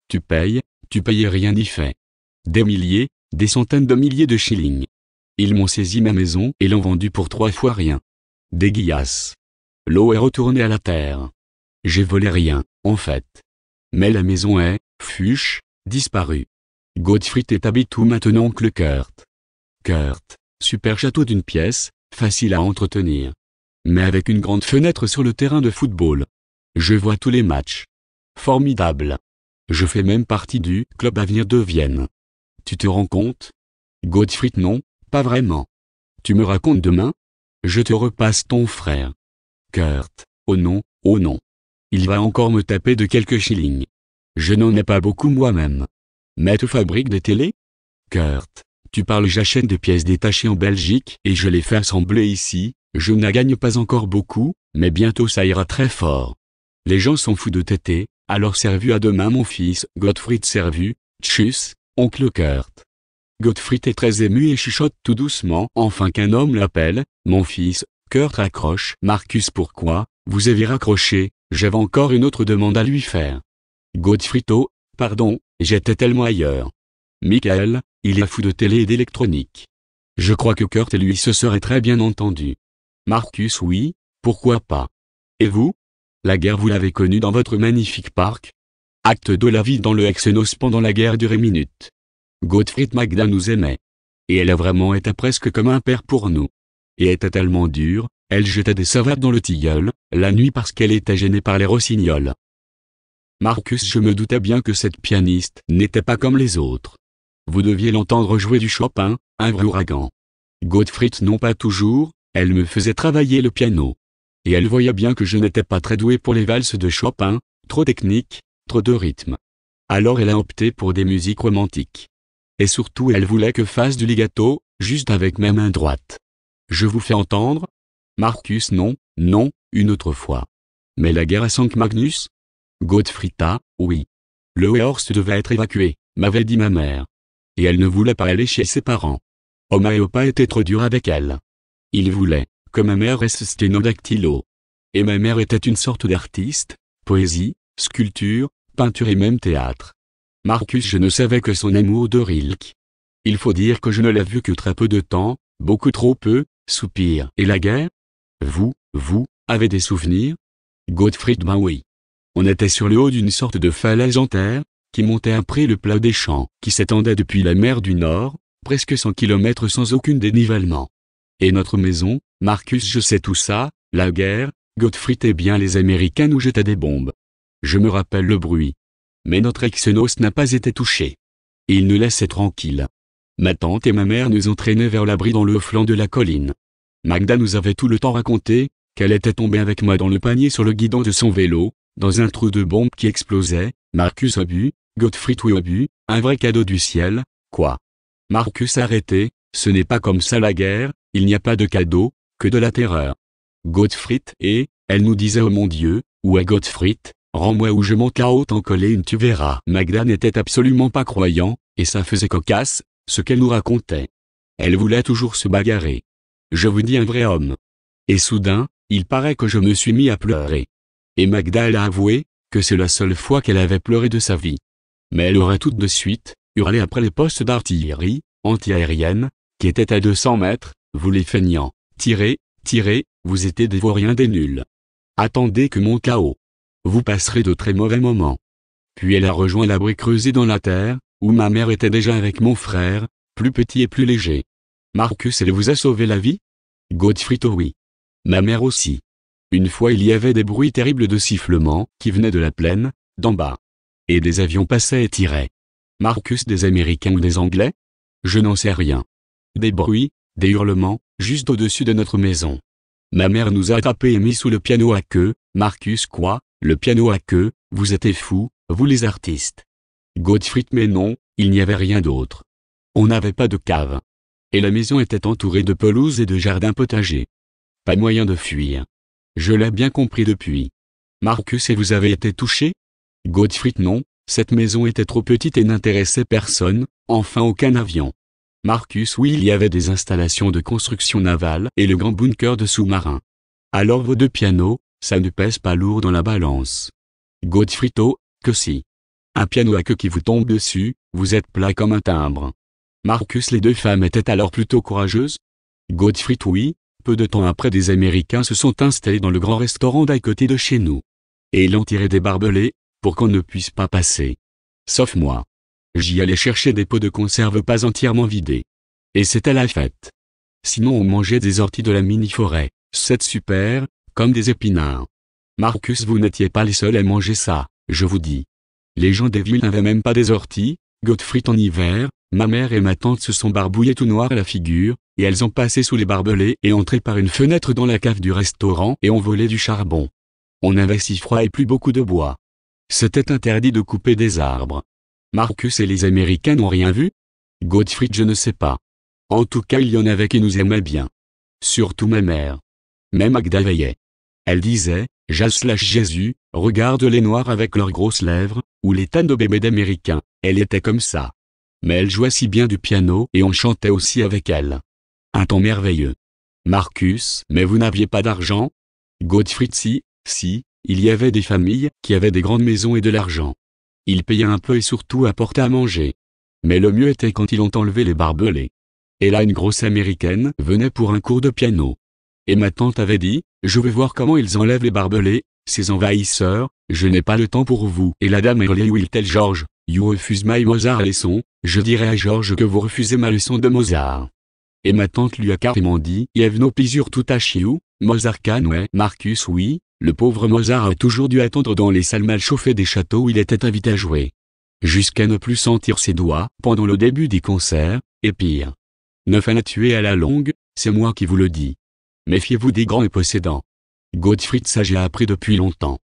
Tu payes et rien n'y fait. Des milliers, des centaines de milliers de shillings. Ils m'ont saisi ma maison et l'ont vendue pour 3 fois rien. Des guillasses. L'eau est retournée à la terre. J'ai volé rien, en fait. Mais la maison est, disparue. Gottfried est habite où maintenant oncle Kurt? Kurt, super château d'une pièce, facile à entretenir. Mais avec une grande fenêtre sur le terrain de football. Je vois tous les matchs. Formidable. Je fais même partie du Club Avenir de Vienne. Tu te rends compte? Gottfried: non, pas vraiment. Tu me racontes demain? Je te repasse ton frère. Kurt: oh non, oh non. Il va encore me taper de quelques shillings. Je n'en ai pas beaucoup moi-même. Mais tu fabriques des télés? Kurt: tu parles, j'achète des pièces détachées en Belgique et je les fais assembler ici. Je ne gagne pas encore beaucoup, mais bientôt ça ira très fort. Les gens sont fous de tété, alors servu à demain mon fils. Gottfried servu, tchuss, oncle Kurt. Gottfried est très ému et chuchote tout doucement enfin qu'un homme l'appelle, mon fils. Kurt raccroche. Marcus: pourquoi, vous avez raccroché? J'avais encore une autre demande à lui faire. Gottfried: oh, pardon, j'étais tellement ailleurs. Michael, il est fou de télé et d'électronique. Je crois que Kurt et lui se seraient très bien entendus. Marcus: oui, pourquoi pas. Et vous? La guerre, vous l'avez connue dans votre magnifique parc? Acte de la vie dans le Hexenos pendant la guerre durait minutes. Gottfried: Magda nous aimait. Et elle a vraiment été presque comme un père pour nous. Et était tellement dure, elle jetait des savates dans le tilleul, la nuit parce qu'elle était gênée par les rossignols. Marcus: je me doutais bien que cette pianiste n'était pas comme les autres. Vous deviez l'entendre jouer du Chopin, un vrai ouragan. Gottfried: non, pas toujours, elle me faisait travailler le piano. Et elle voyait bien que je n'étais pas très doué pour les valses de Chopin, trop techniques, trop de rythme. Alors elle a opté pour des musiques romantiques. Et surtout elle voulait que fasse du legato, juste avec ma main droite. Je vous fais entendre? Marcus: non, non, une autre fois. Mais la guerre à Sankt Magnus? Gottfried: ah, oui. Le Wehrhorst devait être évacué, m'avait dit ma mère. Et elle ne voulait pas aller chez ses parents. Oma et Opa étaient trop durs avec elle. Ils voulaient que ma mère reste sténodactylo. Et ma mère était une sorte d'artiste, poésie, sculpture, peinture et même théâtre. Marcus: je ne savais que son amour de Rilke. Il faut dire que je ne l'ai vu que très peu de temps, beaucoup trop peu. Soupir: et la guerre? Vous avez des souvenirs? Gottfried: ben oui. On était sur le haut d'une sorte de falaise en terre, qui montait après le plat des champs, qui s'étendait depuis la mer du Nord, presque 100 kilomètres sans aucun dénivellement. Et notre maison? Marcus: je sais tout ça, la guerre. Gottfried: eh bien les Américains nous jetaient des bombes. Je me rappelle le bruit. Mais notre Hexenos n'a pas été touché. Ils nous laissaient tranquilles. Ma tante et ma mère nous entraînaient vers l'abri dans le flanc de la colline. Magda nous avait tout le temps raconté qu'elle était tombée avec moi dans le panier sur le guidon de son vélo, dans un trou de bombe qui explosait. Marcus: obus, Gottfried: oui, obus, un vrai cadeau du ciel, quoi. Marcus: arrêtez, ce n'est pas comme ça la guerre, il n'y a pas de cadeau, que de la terreur. Gottfried: et, elle nous disait: oh mon Dieu, où est Gottfried, rends-moi ou je m'en KO t'en coller une tu verras. Magda n'était absolument pas croyant, et ça faisait cocasse, ce qu'elle nous racontait. Elle voulait toujours se bagarrer. Je vous dis, un vrai homme. Et soudain, il paraît que je me suis mis à pleurer. Et Magda, elle a avoué que c'est la seule fois qu'elle avait pleuré de sa vie. Mais elle aurait tout de suite hurlé après les postes d'artillerie anti-aérienne, qui étaient à 200 mètres, vous les feignants, tirez, tirez, vous étiez des vauriens, des nuls. Attendez que mon chaos. Vous passerez de très mauvais moments. Puis elle a rejoint l'abri creusé dans la terre, où ma mère était déjà avec mon frère, plus petit et plus léger. Marcus: elle vous a sauvé la vie? Gottfried: oh oui. Ma mère aussi. Une fois il y avait des bruits terribles de sifflements qui venaient de la plaine, d'en bas. Et des avions passaient et tiraient. Marcus: des Américains ou des Anglais? Je n'en sais rien. Des bruits, des hurlements, juste au-dessus de notre maison. Ma mère nous a attrapés et mis sous le piano à queue. Marcus: quoi, le piano à queue, vous êtes fous, vous les artistes. Gottfried: mais non, il n'y avait rien d'autre. On n'avait pas de cave. Et la maison était entourée de pelouses et de jardins potagers. Pas moyen de fuir. Je l'ai bien compris depuis. Marcus: et vous avez été touché? Gottfried: non, cette maison était trop petite et n'intéressait personne, enfin aucun avion. Marcus: oui, il y avait des installations de construction navale et le grand bunker de sous-marins. Alors vos deux pianos, ça ne pèse pas lourd dans la balance. Gottfried: oh, que si. Un piano à queue qui vous tombe dessus, vous êtes plat comme un timbre. Marcus: les deux femmes étaient alors plutôt courageuses? Gottfried: oui, peu de temps après des Américains se sont installés dans le grand restaurant d'à côté de chez nous. Et ils ont tiré des barbelés, pour qu'on ne puisse pas passer. Sauf moi. J'y allais chercher des pots de conserve pas entièrement vidés. Et c'était la fête. sinon on mangeait des orties de la mini-forêt, c'est super, comme des épinards. Marcus, vous n'étiez pas les seuls à manger ça, je vous dis. Les gens des villes n'avaient même pas des orties. Gottfried, en hiver, ma mère et ma tante se sont barbouillées tout noir à la figure, et elles ont passé sous les barbelés et entré par une fenêtre dans la cave du restaurant et ont volé du charbon. On avait si froid et plus beaucoup de bois. C'était interdit de couper des arbres. Marcus et les Américains n'ont rien vu? Gottfried, je ne sais pas. En tout cas, il y en avait qui nous aimaient bien. Surtout ma mère. Même Magda veillait. Elle disait, Jésus, regarde les Noirs avec leurs grosses lèvres, ou les tas de bébés d'Américains. Elle était comme ça. Mais elle jouait si bien du piano et on chantait aussi avec elle. Un temps merveilleux. Marcus, mais vous n'aviez pas d'argent? Gottfried, si, il y avait des familles qui avaient des grandes maisons et de l'argent. Ils payaient un peu et surtout apportaient à manger. Mais le mieux était quand ils ont enlevé les barbelés. Et là une grosse américaine venait pour un cours de piano. Et ma tante avait dit, je veux voir comment ils enlèvent les barbelés, ces envahisseurs, je n'ai pas le temps pour vous. Et la dame hurlait, will tell George, you refuse my Mozart leçon, je dirai à George que vous refusez ma leçon de Mozart. Et ma tante lui a carrément dit, you have no pleasure to touch you, Mozart can ouais. Marcus, oui, le pauvre Mozart a toujours dû attendre dans les salles mal chauffées des châteaux où il était invité à jouer. Jusqu'à ne plus sentir ses doigts pendant le début des concerts, et pire. 9 à la tuer à la longue, c'est moi qui vous le dis. Méfiez-vous des grands et possédants. Gottfried, ça j'ai appris depuis longtemps.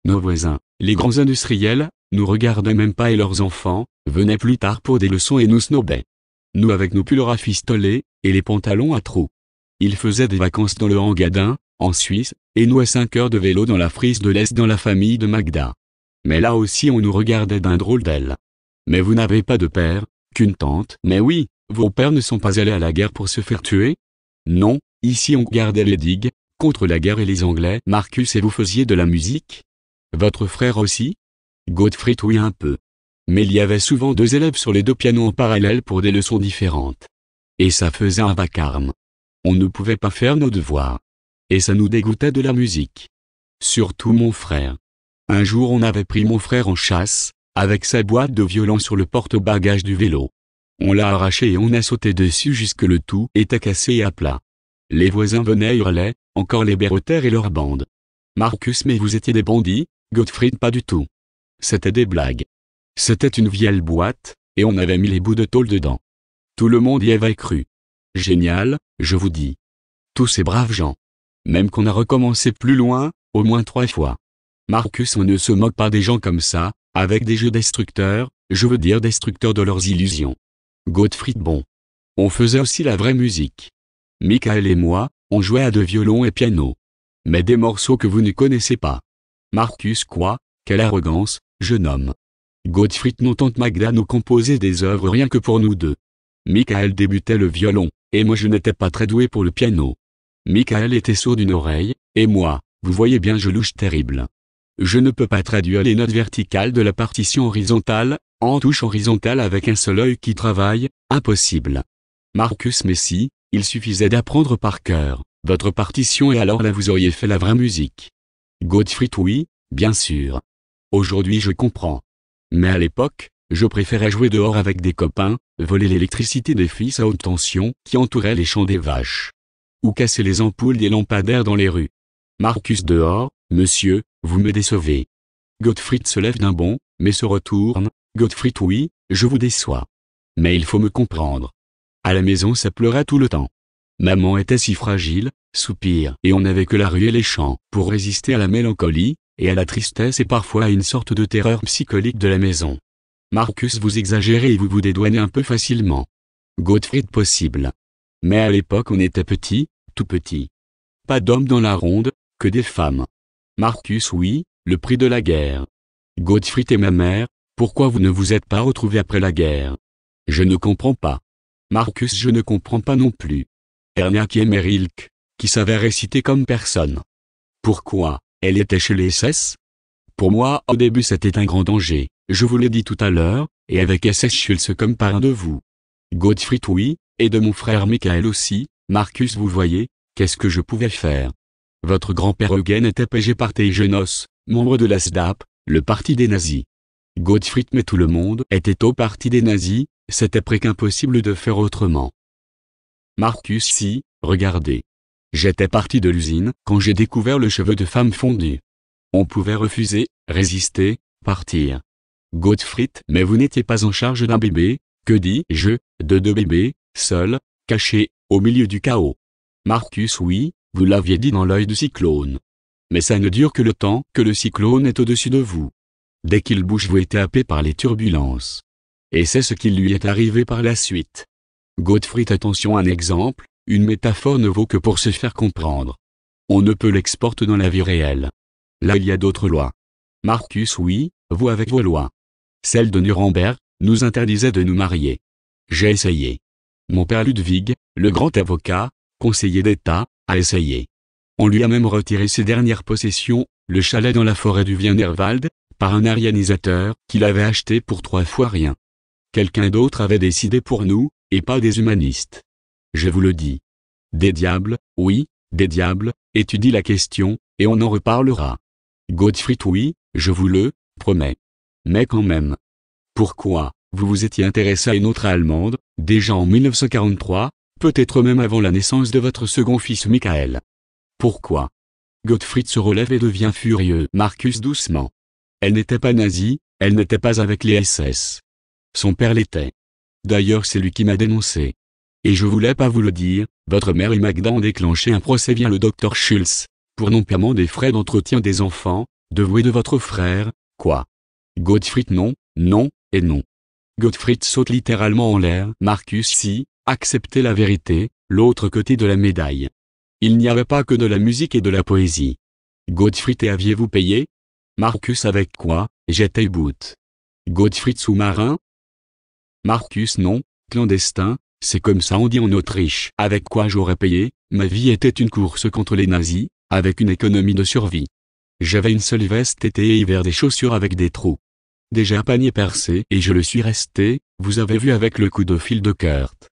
Nos voisins, les grands industriels, nous regardaient même pas et leurs enfants, venaient plus tard pour des leçons et nous snobaient. Nous avec nos pulls rafistolés, et les pantalons à trous. Ils faisaient des vacances dans le Engadin, en Suisse, et nous à 5 heures de vélo dans la Frise de l'Est dans la famille de Magda. Mais là aussi on nous regardait d'un drôle d'aile. Mais vous n'avez pas de père, qu'une tante. Mais oui, vos pères ne sont pas allés à la guerre pour se faire tuer? Non, ici on gardait les digues, contre la guerre et les Anglais. Marcus, et vous faisiez de la musique? Votre frère aussi? Gottfried, oui un peu. Mais il y avait souvent 2 élèves sur les 2 pianos en parallèle pour des leçons différentes. Et ça faisait un vacarme. On ne pouvait pas faire nos devoirs. Et ça nous dégoûtait de la musique. Surtout mon frère. Un jour on avait pris mon frère en chasse, avec sa boîte de violon sur le porte-bagages du vélo. On l'a arraché et on a sauté dessus jusque le tout était cassé et à plat. Les voisins venaient et hurlaient, encore les berrottères et leurs bandes. Marcus, mais vous étiez des bandits? Gottfried, pas du tout. C'était des blagues. C'était une vieille boîte, et on avait mis les bouts de tôle dedans. Tout le monde y avait cru. Génial, je vous dis. Tous ces braves gens. Même qu'on a recommencé plus loin, au moins 3 fois. Marcus, on ne se moque pas des gens comme ça, avec des jeux destructeurs, je veux dire destructeurs de leurs illusions. Gottfried, bon. On faisait aussi la vraie musique. Michael et moi, on jouait à de violon et piano. Mais des morceaux que vous ne connaissez pas. Marcus, quoi? Quelle arrogance, jeune homme. Gottfried, non, tante Magda nous composait des œuvres rien que pour nous deux. Michael débutait le violon, et moi je n'étais pas très doué pour le piano. Michael était sourd d'une oreille, et moi, vous voyez bien, je louche terrible. Je ne peux pas traduire les notes verticales de la partition horizontale, en touche horizontale avec un seul œil qui travaille, impossible. Marcus, mais si, il suffisait d'apprendre par cœur votre partition et alors là vous auriez fait la vraie musique. Gottfried, oui, bien sûr. Aujourd'hui je comprends. Mais à l'époque, je préférais jouer dehors avec des copains, voler l'électricité des fils à haute tension qui entouraient les champs des vaches. Ou casser les ampoules des lampadaires dans les rues. Marcus, dehors, monsieur, vous me décevez. Gottfried se lève d'un bond, mais se retourne. Gottfried, oui, je vous déçois. Mais il faut me comprendre. À la maison ça pleurait tout le temps. Maman était si fragile, soupir, et on n'avait que la rue et les champs pour résister à la mélancolie, et à la tristesse et parfois à une sorte de terreur psychologique de la maison. Marcus, vous exagérez et vous vous dédouanez un peu facilement. Gottfried, possible. Mais à l'époque on était petits, tout petits. Pas d'hommes dans la ronde, que des femmes. Marcus, oui, le prix de la guerre. Gottfried et ma mère, pourquoi vous ne vous êtes pas retrouvés après la guerre? Je ne comprends pas. Marcus, je ne comprends pas non plus. Ernia qui aimait Rilke, qui savait réciter comme personne. Pourquoi? Elle était chez les SS? Pour moi, au début c'était un grand danger, je vous l'ai dit tout à l'heure, et avec SS Schulze comme parrain de vous. Gottfried, oui, et de mon frère Michael aussi. Marcus, vous voyez, qu'est-ce que je pouvais faire? Votre grand-père Eugen était PG Parteigenos, membre de la SDAP, le parti des nazis. Gottfried, mais tout le monde était au parti des nazis, c'était presque impossible de faire autrement. Marcus, si, Regardez. J'étais parti de l'usine quand j'ai découvert le cheveu de femme fondu. On pouvait refuser, résister, partir. Gottfried, mais vous n'étiez pas en charge d'un bébé, que dis-je, de deux bébés, seuls, cachés, au milieu du chaos. Marcus, oui, vous l'aviez dit dans l'œil du cyclone. Mais ça ne dure que le temps que le cyclone est au-dessus de vous. Dès qu'il bouge, vous êtes happé par les turbulences. Et c'est ce qui lui est arrivé par la suite. Gottfried, attention, un exemple, une métaphore ne vaut que pour se faire comprendre. On ne peut l'exporter dans la vie réelle. Là il y a d'autres lois. Marcus, oui, vous avec vos lois. Celle de Nuremberg nous interdisait de nous marier. J'ai essayé. Mon père Ludwig, le grand avocat, conseiller d'État, a essayé. On lui a même retiré ses dernières possessions, le chalet dans la forêt du Wienerwald, par un arianisateur qu'il avait acheté pour 3 fois rien. Quelqu'un d'autre avait décidé pour nous, et pas des humanistes. Je vous le dis. Des diables, oui, des diables, étudie la question, et on en reparlera. Gottfried, oui, je vous le promets. Mais quand même. Pourquoi, vous vous étiez intéressé à une autre Allemande, déjà en 1943, peut-être même avant la naissance de votre second fils Michael. Pourquoi? Gottfried se relève et devient furieux. Marcus, doucement. Elle n'était pas nazie, elle n'était pas avec les SS. Son père l'était. D'ailleurs c'est lui qui m'a dénoncé. Et je voulais pas vous le dire, votre mère et Magda ont déclenché un procès via le docteur Schulz, pour non-paiement des frais d'entretien des enfants, de votre frère, quoi. Gottfried, non, non, et non. Gottfried saute littéralement en l'air. Marcus, si, acceptez la vérité, l'autre côté de la médaille. Il n'y avait pas que de la musique et de la poésie. Gottfried, et aviez-vous payé? Marcus, avec quoi? J'étais bout. Gottfried, sous-marin? Marcus, non, clandestin, c'est comme ça on dit en Autriche. Avec quoi j'aurais payé? Ma vie était une course contre les nazis, avec une économie de survie. J'avais une seule veste été et hiver, des chaussures avec des trous. Déjà un panier percé et je le suis resté, vous avez vu, avec le coup de fil de Kurt.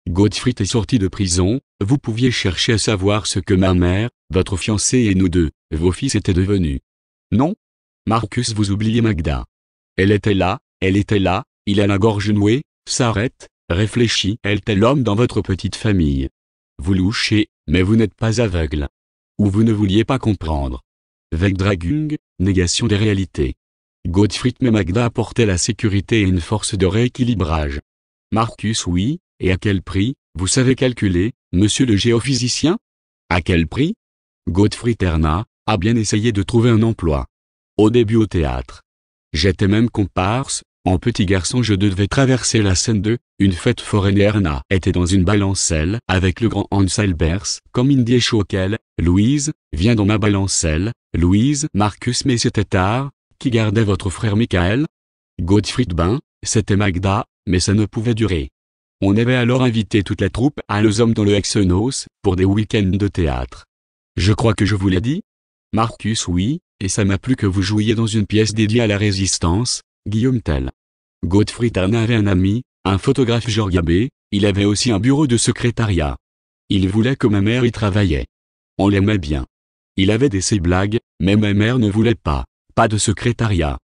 Gottfried est sorti de prison, vous pouviez chercher à savoir ce que ma mère, votre fiancée et nous deux, vos fils étaient devenus. Non? Marcus, vous oubliez Magda. Elle était là, il a la gorge nouée, s'arrête, réfléchit. Elle était l'homme dans votre petite famille. Vous louchez, mais vous n'êtes pas aveugle. Ou vous ne vouliez pas comprendre. Wegdragung, négation des réalités. Gottfried, mais Magda apportait la sécurité et une force de rééquilibrage. Marcus, oui, et à quel prix, vous savez calculer, monsieur le géophysicien? À quel prix? Gottfried Erna a bien essayé de trouver un emploi. Au début au théâtre. J'étais même comparse, en petit garçon je devais traverser la scène de une fête foraine. Erna était dans une balancelle avec le grand Hans Albers, comme Indy Schaukel. Louise, viens dans ma balancelle. Louise, Marcus, mais c'était tard, qui gardait votre frère Michael? Gottfried, ben, c'était Magda, mais ça ne pouvait durer. On avait alors invité toute la troupe à Lausanne dans le Hexenos, pour des week-ends de théâtre. Je crois que je vous l'ai dit? Marcus, oui, et ça m'a plu que vous jouiez dans une pièce dédiée à la résistance, Guillaume Tell. Gottfried Erna avait un ami, un photographe Georges Gabé, il avait aussi un bureau de secrétariat. Il voulait que ma mère y travaillait. On l'aimait bien. Il avait des ses blagues, mais ma mère ne voulait pas de secrétariat.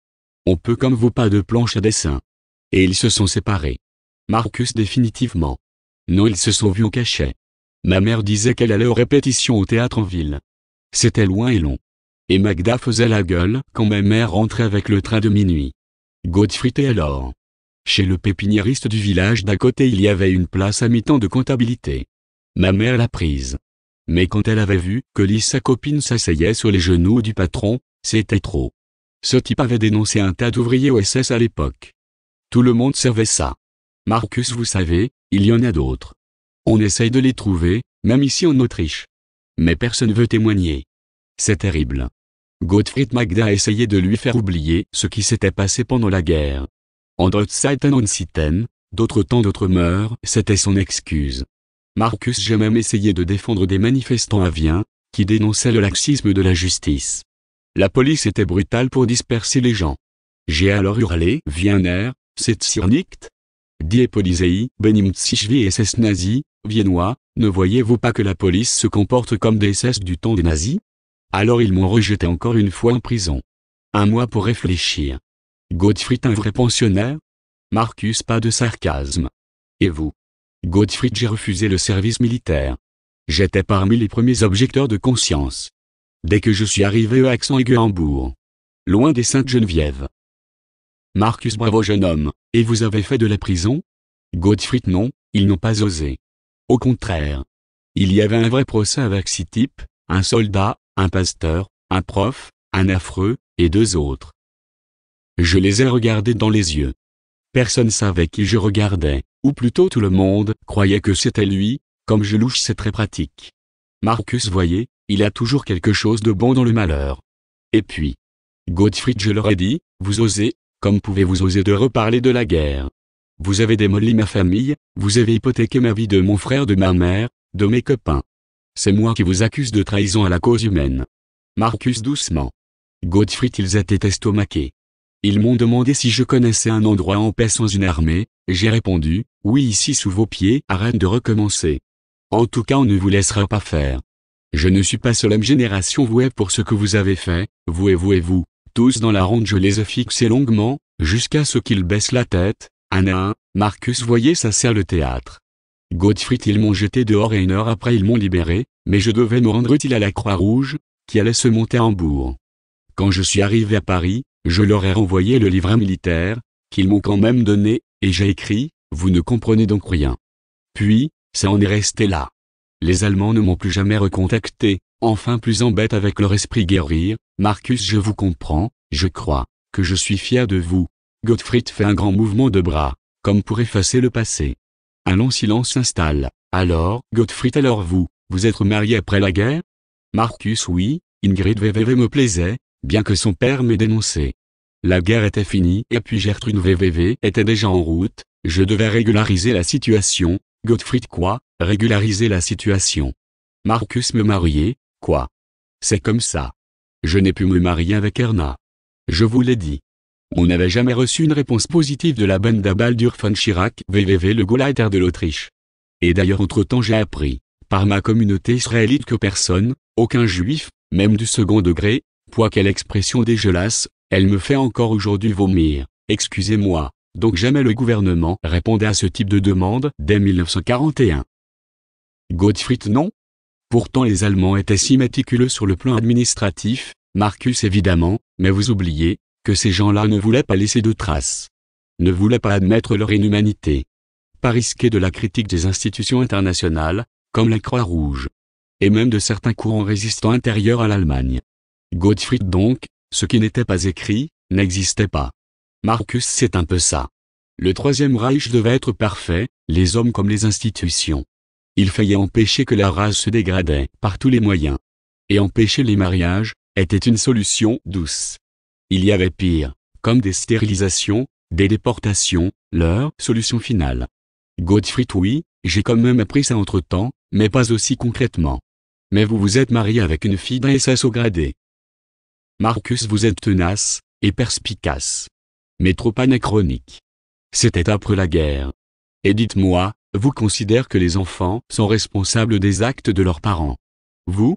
On peut comme vous, pas de planche à dessin. Et ils se sont séparés. Marcus, définitivement. Non, ils se sont vus en cachet. Ma mère disait qu'elle allait aux répétitions au théâtre en ville. C'était loin et long. Et Magda faisait la gueule quand ma mère rentrait avec le train de minuit. Gottfried, et alors? Chez le pépiniériste du village d'à côté il y avait une place à mi-temps de comptabilité. Ma mère l'a prise. Mais quand elle avait vu que Lise, sa copine, s'asseyait sur les genoux du patron, c'était trop. Ce type avait dénoncé un tas d'ouvriers au SS à l'époque. Tout le monde servait ça. Marcus, vous savez, il y en a d'autres. On essaye de les trouver, même ici en Autriche. Mais personne veut témoigner. C'est terrible. Gottfried, Magda a essayé de lui faire oublier ce qui s'était passé pendant la guerre. Andere Zeiten und Sitten, d'autres temps d'autres mœurs, c'était son excuse. Marcus, j'ai même essayé de défendre des manifestants à Vienne, qui dénonçaient le laxisme de la justice. La police était brutale pour disperser les gens. J'ai alors hurlé, Wiener, c'est nicht? Die Polizei benimmt sich wie SS nazi, viennois, ne voyez-vous pas que la police se comporte comme des SS du temps des nazis? Alors ils m'ont rejeté encore une fois en prison. 1 mois pour réfléchir. Gottfried, un vrai pensionnaire? Marcus, pas de sarcasme. Et vous? Gottfried, j'ai refusé le service militaire. J'étais parmi les premiers objecteurs de conscience. Dès que je suis arrivé à Aix-en-Hambourg, loin des Saintes-Geneviève. Marcus: bravo jeune homme, et vous avez fait de la prison? Gottfried: non, ils n'ont pas osé. Au contraire. Il y avait un vrai procès avec 6 types, un soldat, un pasteur, un prof, un affreux, et 2 autres. Je les ai regardés dans les yeux. Personne savait qui je regardais, ou plutôt tout le monde croyait que c'était lui, comme je louche c'est très pratique. Marcus: voyez, il y a toujours quelque chose de bon dans le malheur. Et puis, Gottfried, je leur ai dit, vous osez, comme pouvez-vous oser de reparler de la guerre? Vous avez démoli ma famille, vous avez hypothéqué ma vie, de mon frère, de ma mère, de mes copains. C'est moi qui vous accuse de trahison à la cause humaine. Marcus: doucement. Gottfried: ils étaient estomaqués. Ils m'ont demandé si je connaissais un endroit en paix sans une armée, j'ai répondu, oui, ici sous vos pieds, arrête de recommencer. En tout cas on ne vous laissera pas faire. Je ne suis pas seule génération vouée pour ce que vous avez fait, vous et vous et vous, tous dans la ronde. Je les ai fixés longuement, jusqu'à ce qu'ils baissent la tête, un à un. Marcus: voyez, ça sert le théâtre. Gottfried: ils m'ont jeté dehors et 1 heure après ils m'ont libéré, mais je devais me rendre utile à la Croix-Rouge, qui allait se monter à Hambourg. Quand je suis arrivé à Paris, je leur ai renvoyé le livret militaire, qu'ils m'ont quand même donné, et j'ai écrit, vous ne comprenez donc rien. Puis, ça en est resté là. Les Allemands ne m'ont plus jamais recontacté, enfin plus en bête avec leur esprit guerrier. Marcus: je vous comprends, je crois, que je suis fier de vous. Gottfried fait un grand mouvement de bras, comme pour effacer le passé. Un long silence s'installe. Alors, Gottfried: alors vous êtes marié après la guerre? Marcus: oui, Ingrid VVV me plaisait, bien que son père m'ait dénoncé. La guerre était finie et puis Gertrude VVV était déjà en route, je devais régulariser la situation. Gottfried: quoi, régulariser la situation? Marcus: me marier, quoi? C'est comme ça. Je n'ai pu me marier avec Erna. Je vous l'ai dit. On n'avait jamais reçu une réponse positive de la bande d'Abaldur von Schirach VVV, le Gauleiter de l'Autriche. Et d'ailleurs entre-temps j'ai appris, par ma communauté israélite, que personne, aucun juif, même du second degré, pouah quelle expression dégueulasse, elle me fait encore aujourd'hui vomir, excusez-moi, donc jamais le gouvernement répondait à ce type de demande dès 1941. Gottfried: non. Pourtant les Allemands étaient si méticuleux sur le plan administratif, Marcus: évidemment, mais vous oubliez, que ces gens-là ne voulaient pas laisser de traces. Ne voulaient pas admettre leur inhumanité. Pas risquer de la critique des institutions internationales, comme la Croix-Rouge. Et même de certains courants résistants intérieurs à l'Allemagne. Gottfried: donc, ce qui n'était pas écrit, n'existait pas. Marcus: c'est un peu ça. Le Troisième Reich devait être parfait, les hommes comme les institutions. Il fallait empêcher que la race se dégradait par tous les moyens. Et empêcher les mariages, était une solution douce. Il y avait pire, comme des stérilisations, des déportations, leur solution finale. Gottfried: oui, j'ai quand même appris ça entre-temps, mais pas aussi concrètement. Mais vous vous êtes marié avec une fille d'un SS au gradé. Marcus: vous êtes tenace, et perspicace. Mais trop anachronique. C'était après la guerre. Et dites-moi, vous considérez que les enfants sont responsables des actes de leurs parents? Vous?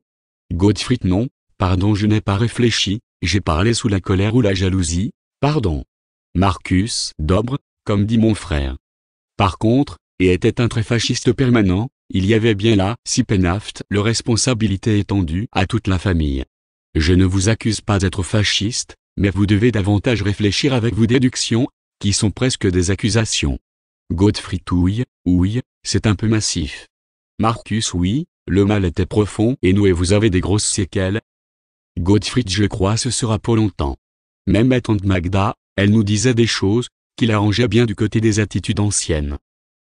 Gottfried: non, pardon, je n'ai pas réfléchi, j'ai parlé sous la colère ou la jalousie, pardon. Marcus: dobre, comme dit mon frère. Par contre, et était un très fasciste permanent, il y avait bien là, si Penhaft, le responsabilité étendue à toute la famille. Je ne vous accuse pas d'être fasciste, mais vous devez davantage réfléchir avec vos déductions, qui sont presque des accusations. Gottfried: ouille, c'est un peu massif. Marcus: oui, le mal était profond et nous et vous avez des grosses séquelles. Gottfried: je crois ce sera pour longtemps. Même ma tante Magda, elle nous disait des choses, qui l'arrangeaient bien du côté des attitudes anciennes.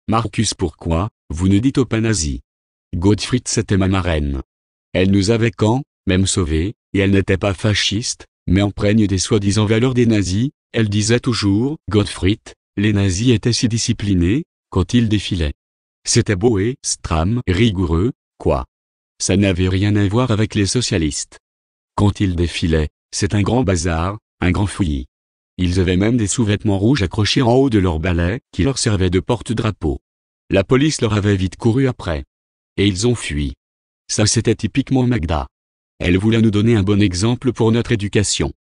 Marcus: pourquoi, vous ne dites pas nazi? Gottfried: c'était ma marraine. Elle nous avait quand même sauvés, et elle n'était pas fasciste, mais imprègne des soi-disant valeurs des nazis. Elle disait toujours, Gottfried, les nazis étaient si disciplinés, quand ils défilaient. C'était beau et stram, rigoureux, quoi. Ça n'avait rien à voir avec les socialistes. Quand ils défilaient, c'est un grand bazar, un grand fouillis. Ils avaient même des sous-vêtements rouges accrochés en haut de leur balai, qui leur servaient de porte-drapeau. La police leur avait vite couru après. Et ils ont fui. Ça c'était typiquement Magda. Elle voulait nous donner un bon exemple pour notre éducation.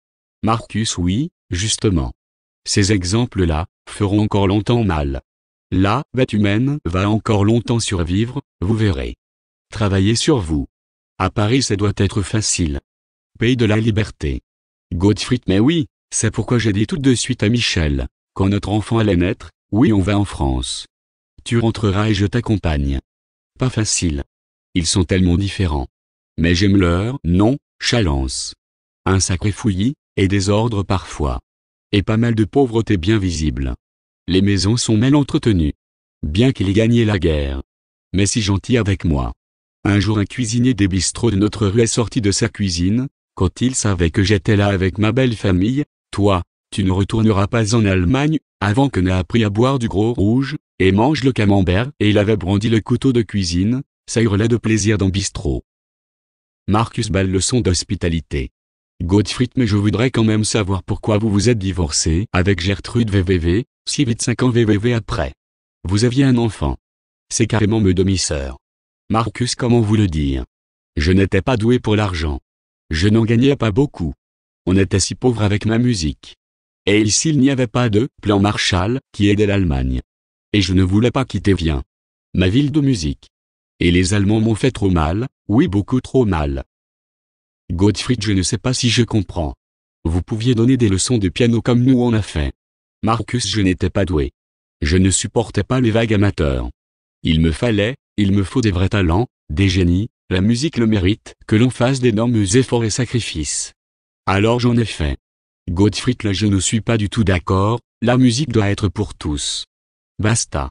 Marcus: oui, justement. Ces exemples-là, feront encore longtemps mal. La bête humaine va encore longtemps survivre, vous verrez. travailler sur vous. À Paris ça doit être facile. Pays de la liberté. Gottfried: mais oui, c'est pourquoi j'ai dit tout de suite à Michel, quand notre enfant allait naître, oui on va en France. Tu rentreras et je t'accompagne. Pas facile. Ils sont tellement différents. Mais j'aime leur nonchalance. Un sacré fouillis, et désordre parfois. Et pas mal de pauvreté bien visible. Les maisons sont mal entretenues. Bien qu'il ait gagné la guerre. Mais si gentil avec moi. Un jour un cuisinier des bistrots de notre rue est sorti de sa cuisine, quand il savait que j'étais là avec ma belle famille: toi, tu ne retourneras pas en Allemagne, avant que n'ait appris à boire du gros rouge, et mange le camembert. Et il avait brandi le couteau de cuisine, ça hurlait de plaisir dans bistrot. Marcus: belle leçon d'hospitalité. Gottfried: mais je voudrais quand même savoir pourquoi vous vous êtes divorcé avec Gertrude VVV, si vite 5 ans VVV après. Vous aviez un enfant. C'est carrément me demi-sœur. Marcus: comment vous le dire? Je n'étais pas doué pour l'argent. Je n'en gagnais pas beaucoup. On était si pauvre avec ma musique. Et ici il n'y avait pas de plan Marshall qui aidait l'Allemagne. Et je ne voulais pas quitter Vienne, ma ville de musique. Et les Allemands m'ont fait trop mal, oui beaucoup trop mal. Gottfried: je ne sais pas si je comprends. Vous pouviez donner des leçons de piano comme nous on a fait. Marcus: je n'étais pas doué. Je ne supportais pas les vagues amateurs. Il me faut des vrais talents, des génies, la musique le mérite, que l'on fasse d'énormes efforts et sacrifices. Alors j'en ai fait. Gottfried: là je ne suis pas du tout d'accord, la musique doit être pour tous. Basta.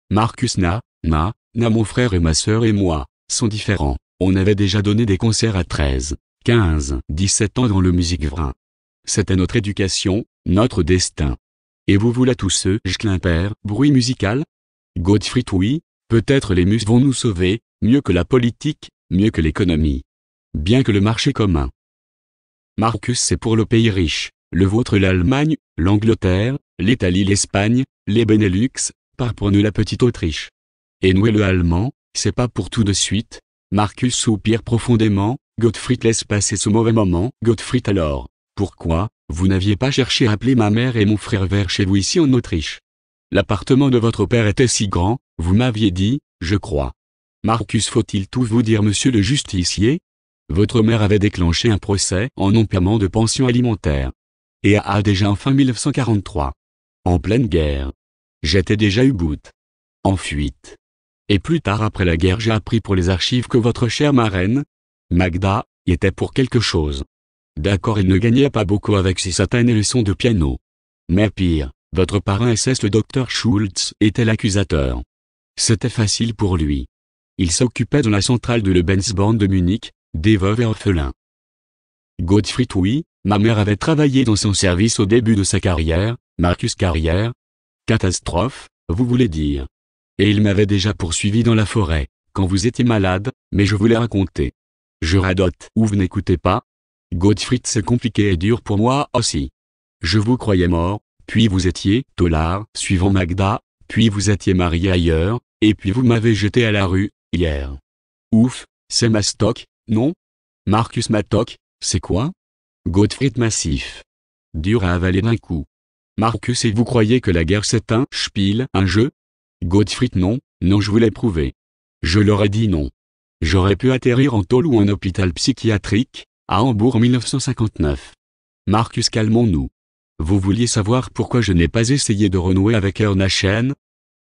Marcus: mon frère et ma sœur et moi, sont différents. On avait déjà donné des concerts à 13, 15, 17 ans dans le Musikverein. C'était notre éducation, notre destin. Et vous là tous ceux Schlimper, bruit musical? Gottfried: oui, peut-être les mus vont nous sauver, mieux que la politique, mieux que l'économie. Bien que le marché commun. Marcus: c'est pour le pays riche, le vôtre l'Allemagne, l'Angleterre, l'Italie, l'Espagne, les Benelux, pas pour nous la petite Autriche. Et nous le allemand, c'est pas pour tout de suite. Marcus soupire profondément. Gottfried laisse passer ce mauvais moment. Gottfried: alors, pourquoi, vous n'aviez pas cherché à appeler ma mère et mon frère vers chez vous ici en Autriche? L'appartement de votre père était si grand, vous m'aviez dit, je crois. Marcus: faut-il tout vous dire monsieur le justicier? Votre mère avait déclenché un procès en non-paiement de pension alimentaire. Et a déjà en fin 1943. En pleine guerre. J'étais déjà U-boot. En fuite. Et plus tard après la guerre j'ai appris pour les archives que votre chère marraine, Magda, y était pour quelque chose. D'accord, il ne gagnait pas beaucoup avec ses satanées leçons de piano. Mais pire, votre parrain SS le docteur Schultz était l'accusateur. C'était facile pour lui. Il s'occupait de la centrale de Lebensborn de Munich, des veuves et orphelins. Gottfried: oui, ma mère avait travaillé dans son service au début de sa carrière. Marcus: carrière? Catastrophe, vous voulez dire. Et il m'avait déjà poursuivi dans la forêt, quand vous étiez malade, mais je vous l'ai raconté. Je radote ou vous n'écoutez pas? Gottfried: c'est compliqué et dur pour moi aussi. Je vous croyais mort, puis vous étiez tolard, suivant Magda, puis vous étiez marié ailleurs, et puis vous m'avez jeté à la rue, hier. Ouf, c'est mastoc, non? Marcus: Matok, c'est quoi? Gottfried: massif. Dur à avaler d'un coup. Marcus: et vous croyez que la guerre c'est un spiel, un jeu? Gottfried: non, je vous l'ai prouvé. Je leur ai dit non. J'aurais pu atterrir en tôle ou en hôpital psychiatrique, à Hambourg en 1959. Marcus: calmons-nous. Vous vouliez savoir pourquoi je n'ai pas essayé de renouer avec Ernachen?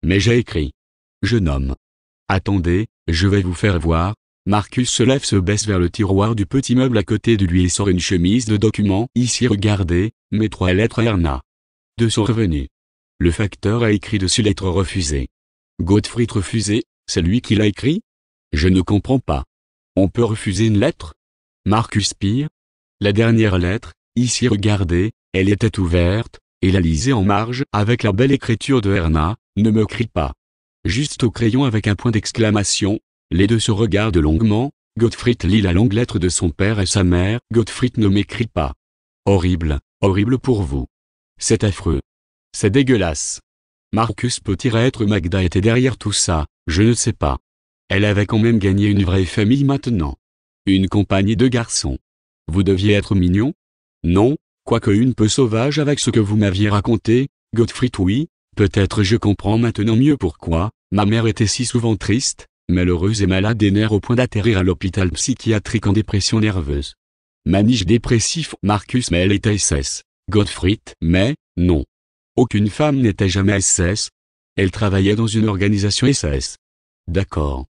Mais j'ai écrit. Je nomme. Attendez, je vais vous faire voir. Marcus se baisse vers le tiroir du petit meuble à côté de lui et sort une chemise de documents. Ici regardez, mes 3 lettres à Erna. De son revenu. Le facteur a écrit dessus lettre refusée. Gottfried: refusé, c'est lui qui l'a écrit? Je ne comprends pas. On peut refuser une lettre? Marcus pire. La dernière lettre, ici regardez, elle était ouverte, et la lisez en marge avec la belle écriture de Erna, ne me crie pas. Juste au crayon avec un point d'exclamation, les deux se regardent longuement. Gottfried lit la longue lettre de son père et sa mère. Gottfried: ne m'écrit pas. Horrible, horrible pour vous. C'est affreux. C'est dégueulasse. Marcus: peut-il être Magda était derrière tout ça, je ne sais pas. Elle avait quand même gagné une vraie famille maintenant. Une compagnie de garçons. Vous deviez être mignon? Non, quoique une peu sauvage avec ce que vous m'aviez raconté. Gottfried: oui, peut-être je comprends maintenant mieux pourquoi, ma mère était si souvent triste, malheureuse et malade des nerfs au point d'atterrir à l'hôpital psychiatrique en dépression nerveuse. Maniche dépressif. Marcus, mais elle était SS. Gottfried, mais, non. Aucune femme n'était jamais SS. Elle travaillait dans une organisation SS. D'accord.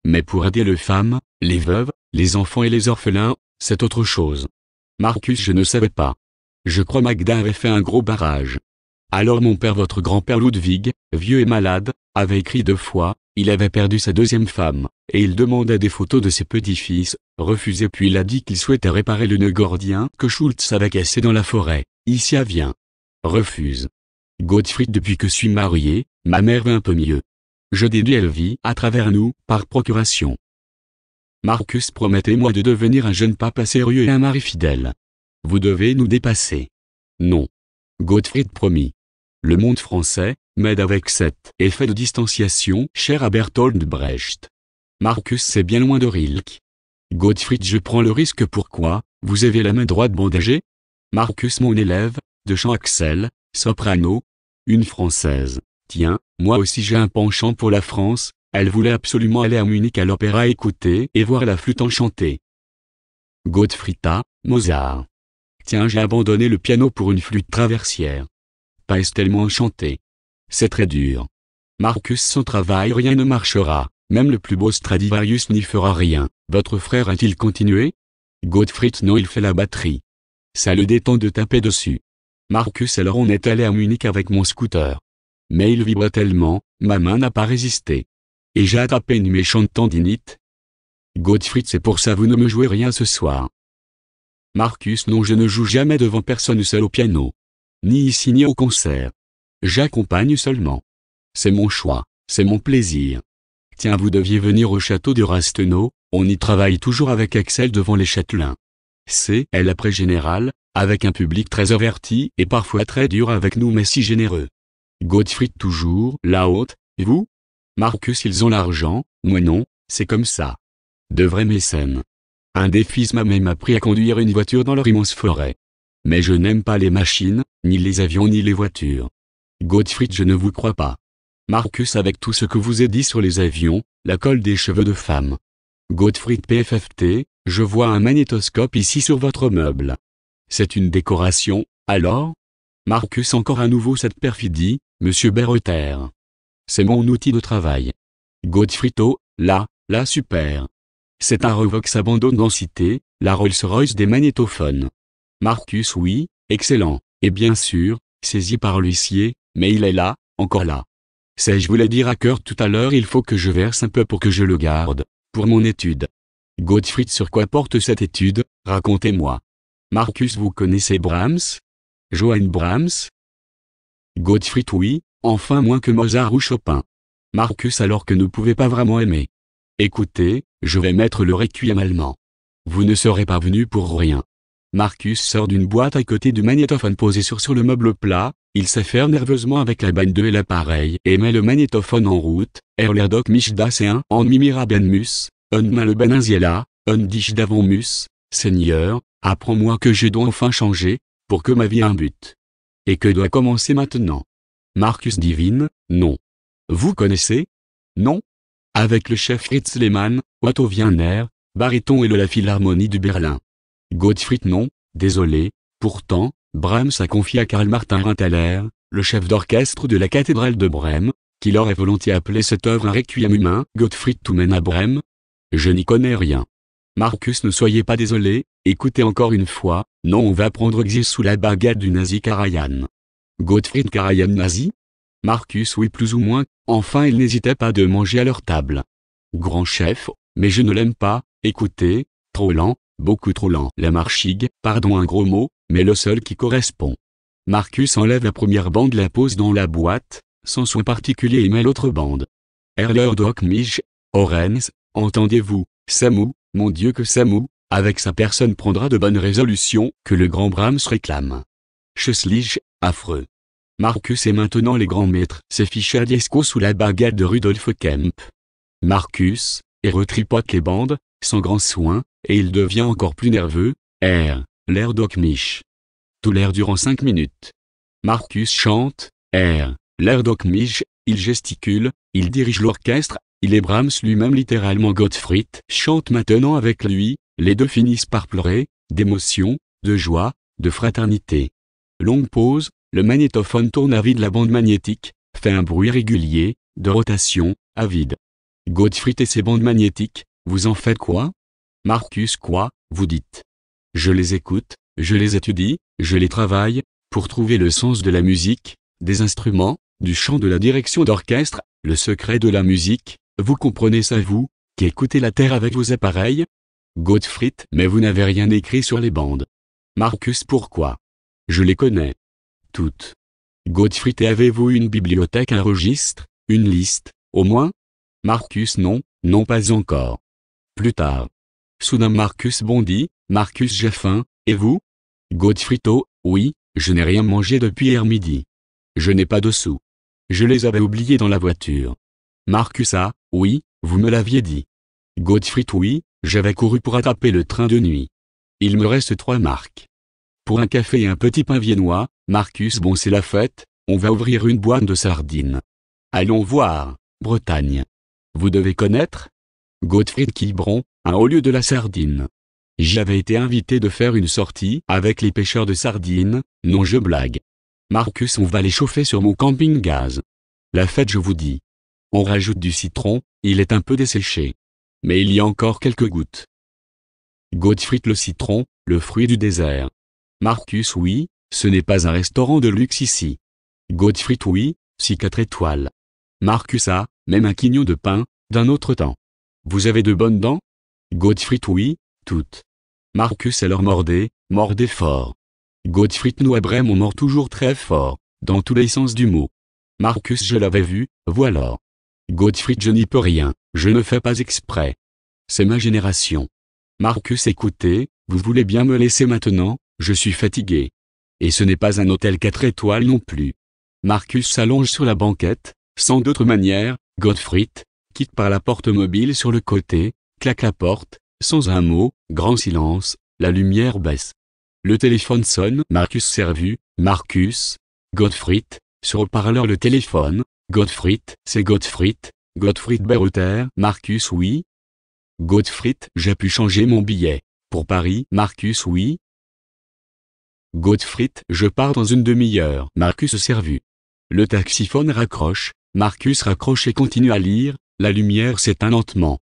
Mais pour aider les femmes, les veuves, les enfants et les orphelins, c'est autre chose. Marcus, je ne savais pas. Je crois Magda avait fait un gros barrage. Alors mon père, votre grand-père Ludwig, vieux et malade, avait écrit 2 fois, il avait perdu sa 2e femme, et il demandait des photos de ses petits-fils, refusé, puis il a dit qu'il souhaitait réparer le nœud gordien que Schultz avait cassé dans la forêt, ici à Vien. Refuse. Gottfried, depuis que je suis marié, ma mère va un peu mieux. Je déduis elle vit à travers nous, par procuration. Marcus, promettez-moi de devenir un jeune papa sérieux et un mari fidèle. Vous devez nous dépasser. Non. Gottfried, promis. Le monde français m'aide avec cet effet de distanciation cher à Bertolt Brecht. Marcus, c'est bien loin de Rilke. Gottfried, je prends le risque. Pourquoi? Vous avez la main droite bandagée? Marcus, mon élève, de chant Axel, soprano. Une Française. Tiens, moi aussi j'ai un penchant pour la France. Elle voulait absolument aller à Munich à l'opéra écouter et voir la flûte enchantée. Gottfried, Mozart. Tiens, j'ai abandonné le piano pour une flûte traversière. Pas est tellement enchantée. C'est très dur. Marcus, sans travail rien ne marchera, même le plus beau Stradivarius n'y fera rien. Votre frère a-t-il continué? Gottfried, non, il fait la batterie. Ça le détend de taper dessus. Marcus, alors on est allé à Munich avec mon scooter. Mais il vibrait tellement, ma main n'a pas résisté. Et j'ai attrapé une méchante tendinite. Gottfried, c'est pour ça vous ne me jouez rien ce soir. Marcus, non, je ne joue jamais devant personne seul au piano. Ni ici ni au concert. J'accompagne seulement. C'est mon choix, c'est mon plaisir. Tiens, vous deviez venir au château de Rastenau, on y travaille toujours avec Axel devant les châtelains. C'est elle après général, avec un public très averti et parfois très dur avec nous mais si généreux. Gottfried, toujours la haute, et vous? Marcus, ils ont l'argent, moi non, c'est comme ça. De vrais mécènes. Un des fils m'a même appris à conduire une voiture dans leur immense forêt. Mais je n'aime pas les machines, ni les avions ni les voitures. Gottfried, je ne vous crois pas. Marcus, avec tout ce que vous ai dit sur les avions, la colle des cheveux de femme. Gottfried, PFFT, je vois un magnétoscope ici sur votre meuble. C'est une décoration, alors? Marcus, encore à nouveau cette perfidie, monsieur Berreter. C'est mon outil de travail. Gottfried, oh, là, super. C'est un Revox à bandeau densité, la Rolls-Royce des magnétophones. Marcus, oui, excellent, et bien sûr, saisi par l'huissier, mais il est là, encore là. Je voulais dire à cœur tout à l'heure, il faut que je verse un peu pour que je le garde, pour mon étude. Gottfried, sur quoi porte cette étude, racontez-moi. Marcus, vous connaissez Brahms? Johann Brahms? Gottfried, oui, enfin moins que Mozart ou Chopin. Marcus, alors que ne pouvez pas vraiment aimer. Écoutez, je vais mettre le requiem allemand. Vous ne serez pas venu pour rien. Marcus sort d'une boîte à côté du magnétophone posé sur le meuble plat, il s'affaire nerveusement avec la bande 2 et l'appareil et met le magnétophone en route. Erler doch mich das ein en mimirabenmus, un mal benanziela, un dich davonmus, Seigneur, apprends-moi que je dois enfin changer, pour que ma vie ait un but. Et que doit commencer maintenant. Marcus divine, non. Vous connaissez? Non? Avec le chef Fritz Lehmann, Otto Wiener, baryton et de la Philharmonie de Berlin. Gottfried, non, désolé, pourtant, Brahms a confié à Karl Martin Rinthaler, le chef d'orchestre de la cathédrale de Brême, qu'il aurait volontiers appelé cette œuvre un requiem humain. Gottfried, tout mène à Brême? Je n'y connais rien. Marcus, ne soyez pas désolé, écoutez encore une fois, non, on va prendre Xy sous la baguette du nazi Karajan. Gottfried, Karajan nazi? Marcus, oui, plus ou moins, enfin il n'hésitait pas de manger à leur table. Grand chef, mais je ne l'aime pas, écoutez, trop lent, beaucoup trop lent. La marchigue, pardon un gros mot, mais le seul qui correspond. Marcus enlève la première bande, la pose dans la boîte, sans soin particulier et met l'autre bande. Erler doch mich, Orens, entendez-vous, Samou, mon Dieu que Samou, avec sa personne prendra de bonnes résolutions que le grand Brahms réclame. Schuslich, affreux. Marcus est maintenant les grands maîtres. C'est Fischer Diesco sous la baguette de Rudolf Kemp. Marcus, et retripote les bandes, sans grand soin, et il devient encore plus nerveux. L'air doch mich. Tout l'air durant 5 minutes. Marcus chante, l'air doch mich, il gesticule, il dirige l'orchestre, Il est Brahms lui-même littéralement. Gottfried chante maintenant avec lui, les deux finissent par pleurer, d'émotion, de joie, de fraternité. Longue pause, le magnétophone tourne à vide, la bande magnétique fait un bruit régulier, de rotation, à vide. Gottfried et ses bandes magnétiques, vous en faites quoi? Marcus, quoi, vous dites? Je les écoute, je les étudie, je les travaille, pour trouver le sens de la musique, des instruments, du chant, de la direction d'orchestre, le secret de la musique, vous comprenez ça, vous, qui écoutez la terre avec vos appareils? Gottfried, mais vous n'avez rien écrit sur les bandes. Marcus, pourquoi? Je les connais toutes. Gottfried, et avez-vous une bibliothèque, un registre, une liste, au moins? Marcus, non, non, pas encore. Plus tard. Soudain Marcus bondit, Marcus, j'ai faim, et vous? Gottfried, oh, oui, je n'ai rien mangé depuis hier midi. Je n'ai pas de sous. Je les avais oubliés dans la voiture. Marcus, ah, oui, vous me l'aviez dit. Gottfried, oui, j'avais couru pour attraper le train de nuit. Il me reste 3 marks. Pour un café et un petit pain viennois. Marcus, bon, c'est la fête, on va ouvrir une boîte de sardines. Allons voir, Bretagne. Vous devez connaître? Gottfried Quiberon, au lieu de la sardine. J'avais été invité de faire une sortie avec les pêcheurs de sardines, non, je blague. Marcus, on va les chauffer sur mon camping-gaz. La fête, je vous dis. On rajoute du citron, il est un peu desséché. Mais il y a encore quelques gouttes. Gottfried, le citron, le fruit du désert. Marcus, oui, ce n'est pas un restaurant de luxe ici. Gottfried, oui, si 4 étoiles. Marcus, ah, même un quignon de pain, d'un autre temps. Vous avez de bonnes dents? Gottfried, oui, toutes. Marcus, alors mordez, mordez fort. Gottfried, nous à Brême on mord toujours très fort, dans tous les sens du mot. Marcus, je l'avais vu, voilà. Gottfried, je n'y peux rien, je ne fais pas exprès. C'est ma génération. Marcus, écoutez, vous voulez bien me laisser maintenant, je suis fatigué. Et ce n'est pas un hôtel 4 étoiles non plus. Marcus s'allonge sur la banquette, sans d'autre manière. Gottfried quitte par la porte mobile sur le côté, claque la porte, sans un mot, grand silence, la lumière baisse. Le téléphone sonne. Marcus servu, Marcus. Gottfried, sur haut-parleur le téléphone. Gottfried, c'est Gottfried, Gottfried Berruther. Marcus, oui. Gottfried, j'ai pu changer mon billet. Pour Paris. Marcus, oui. Gottfried, je pars dans une demi-heure. Marcus servu. Le taxiphone raccroche, Marcus raccroche et continue à lire, la lumière s'éteint lentement.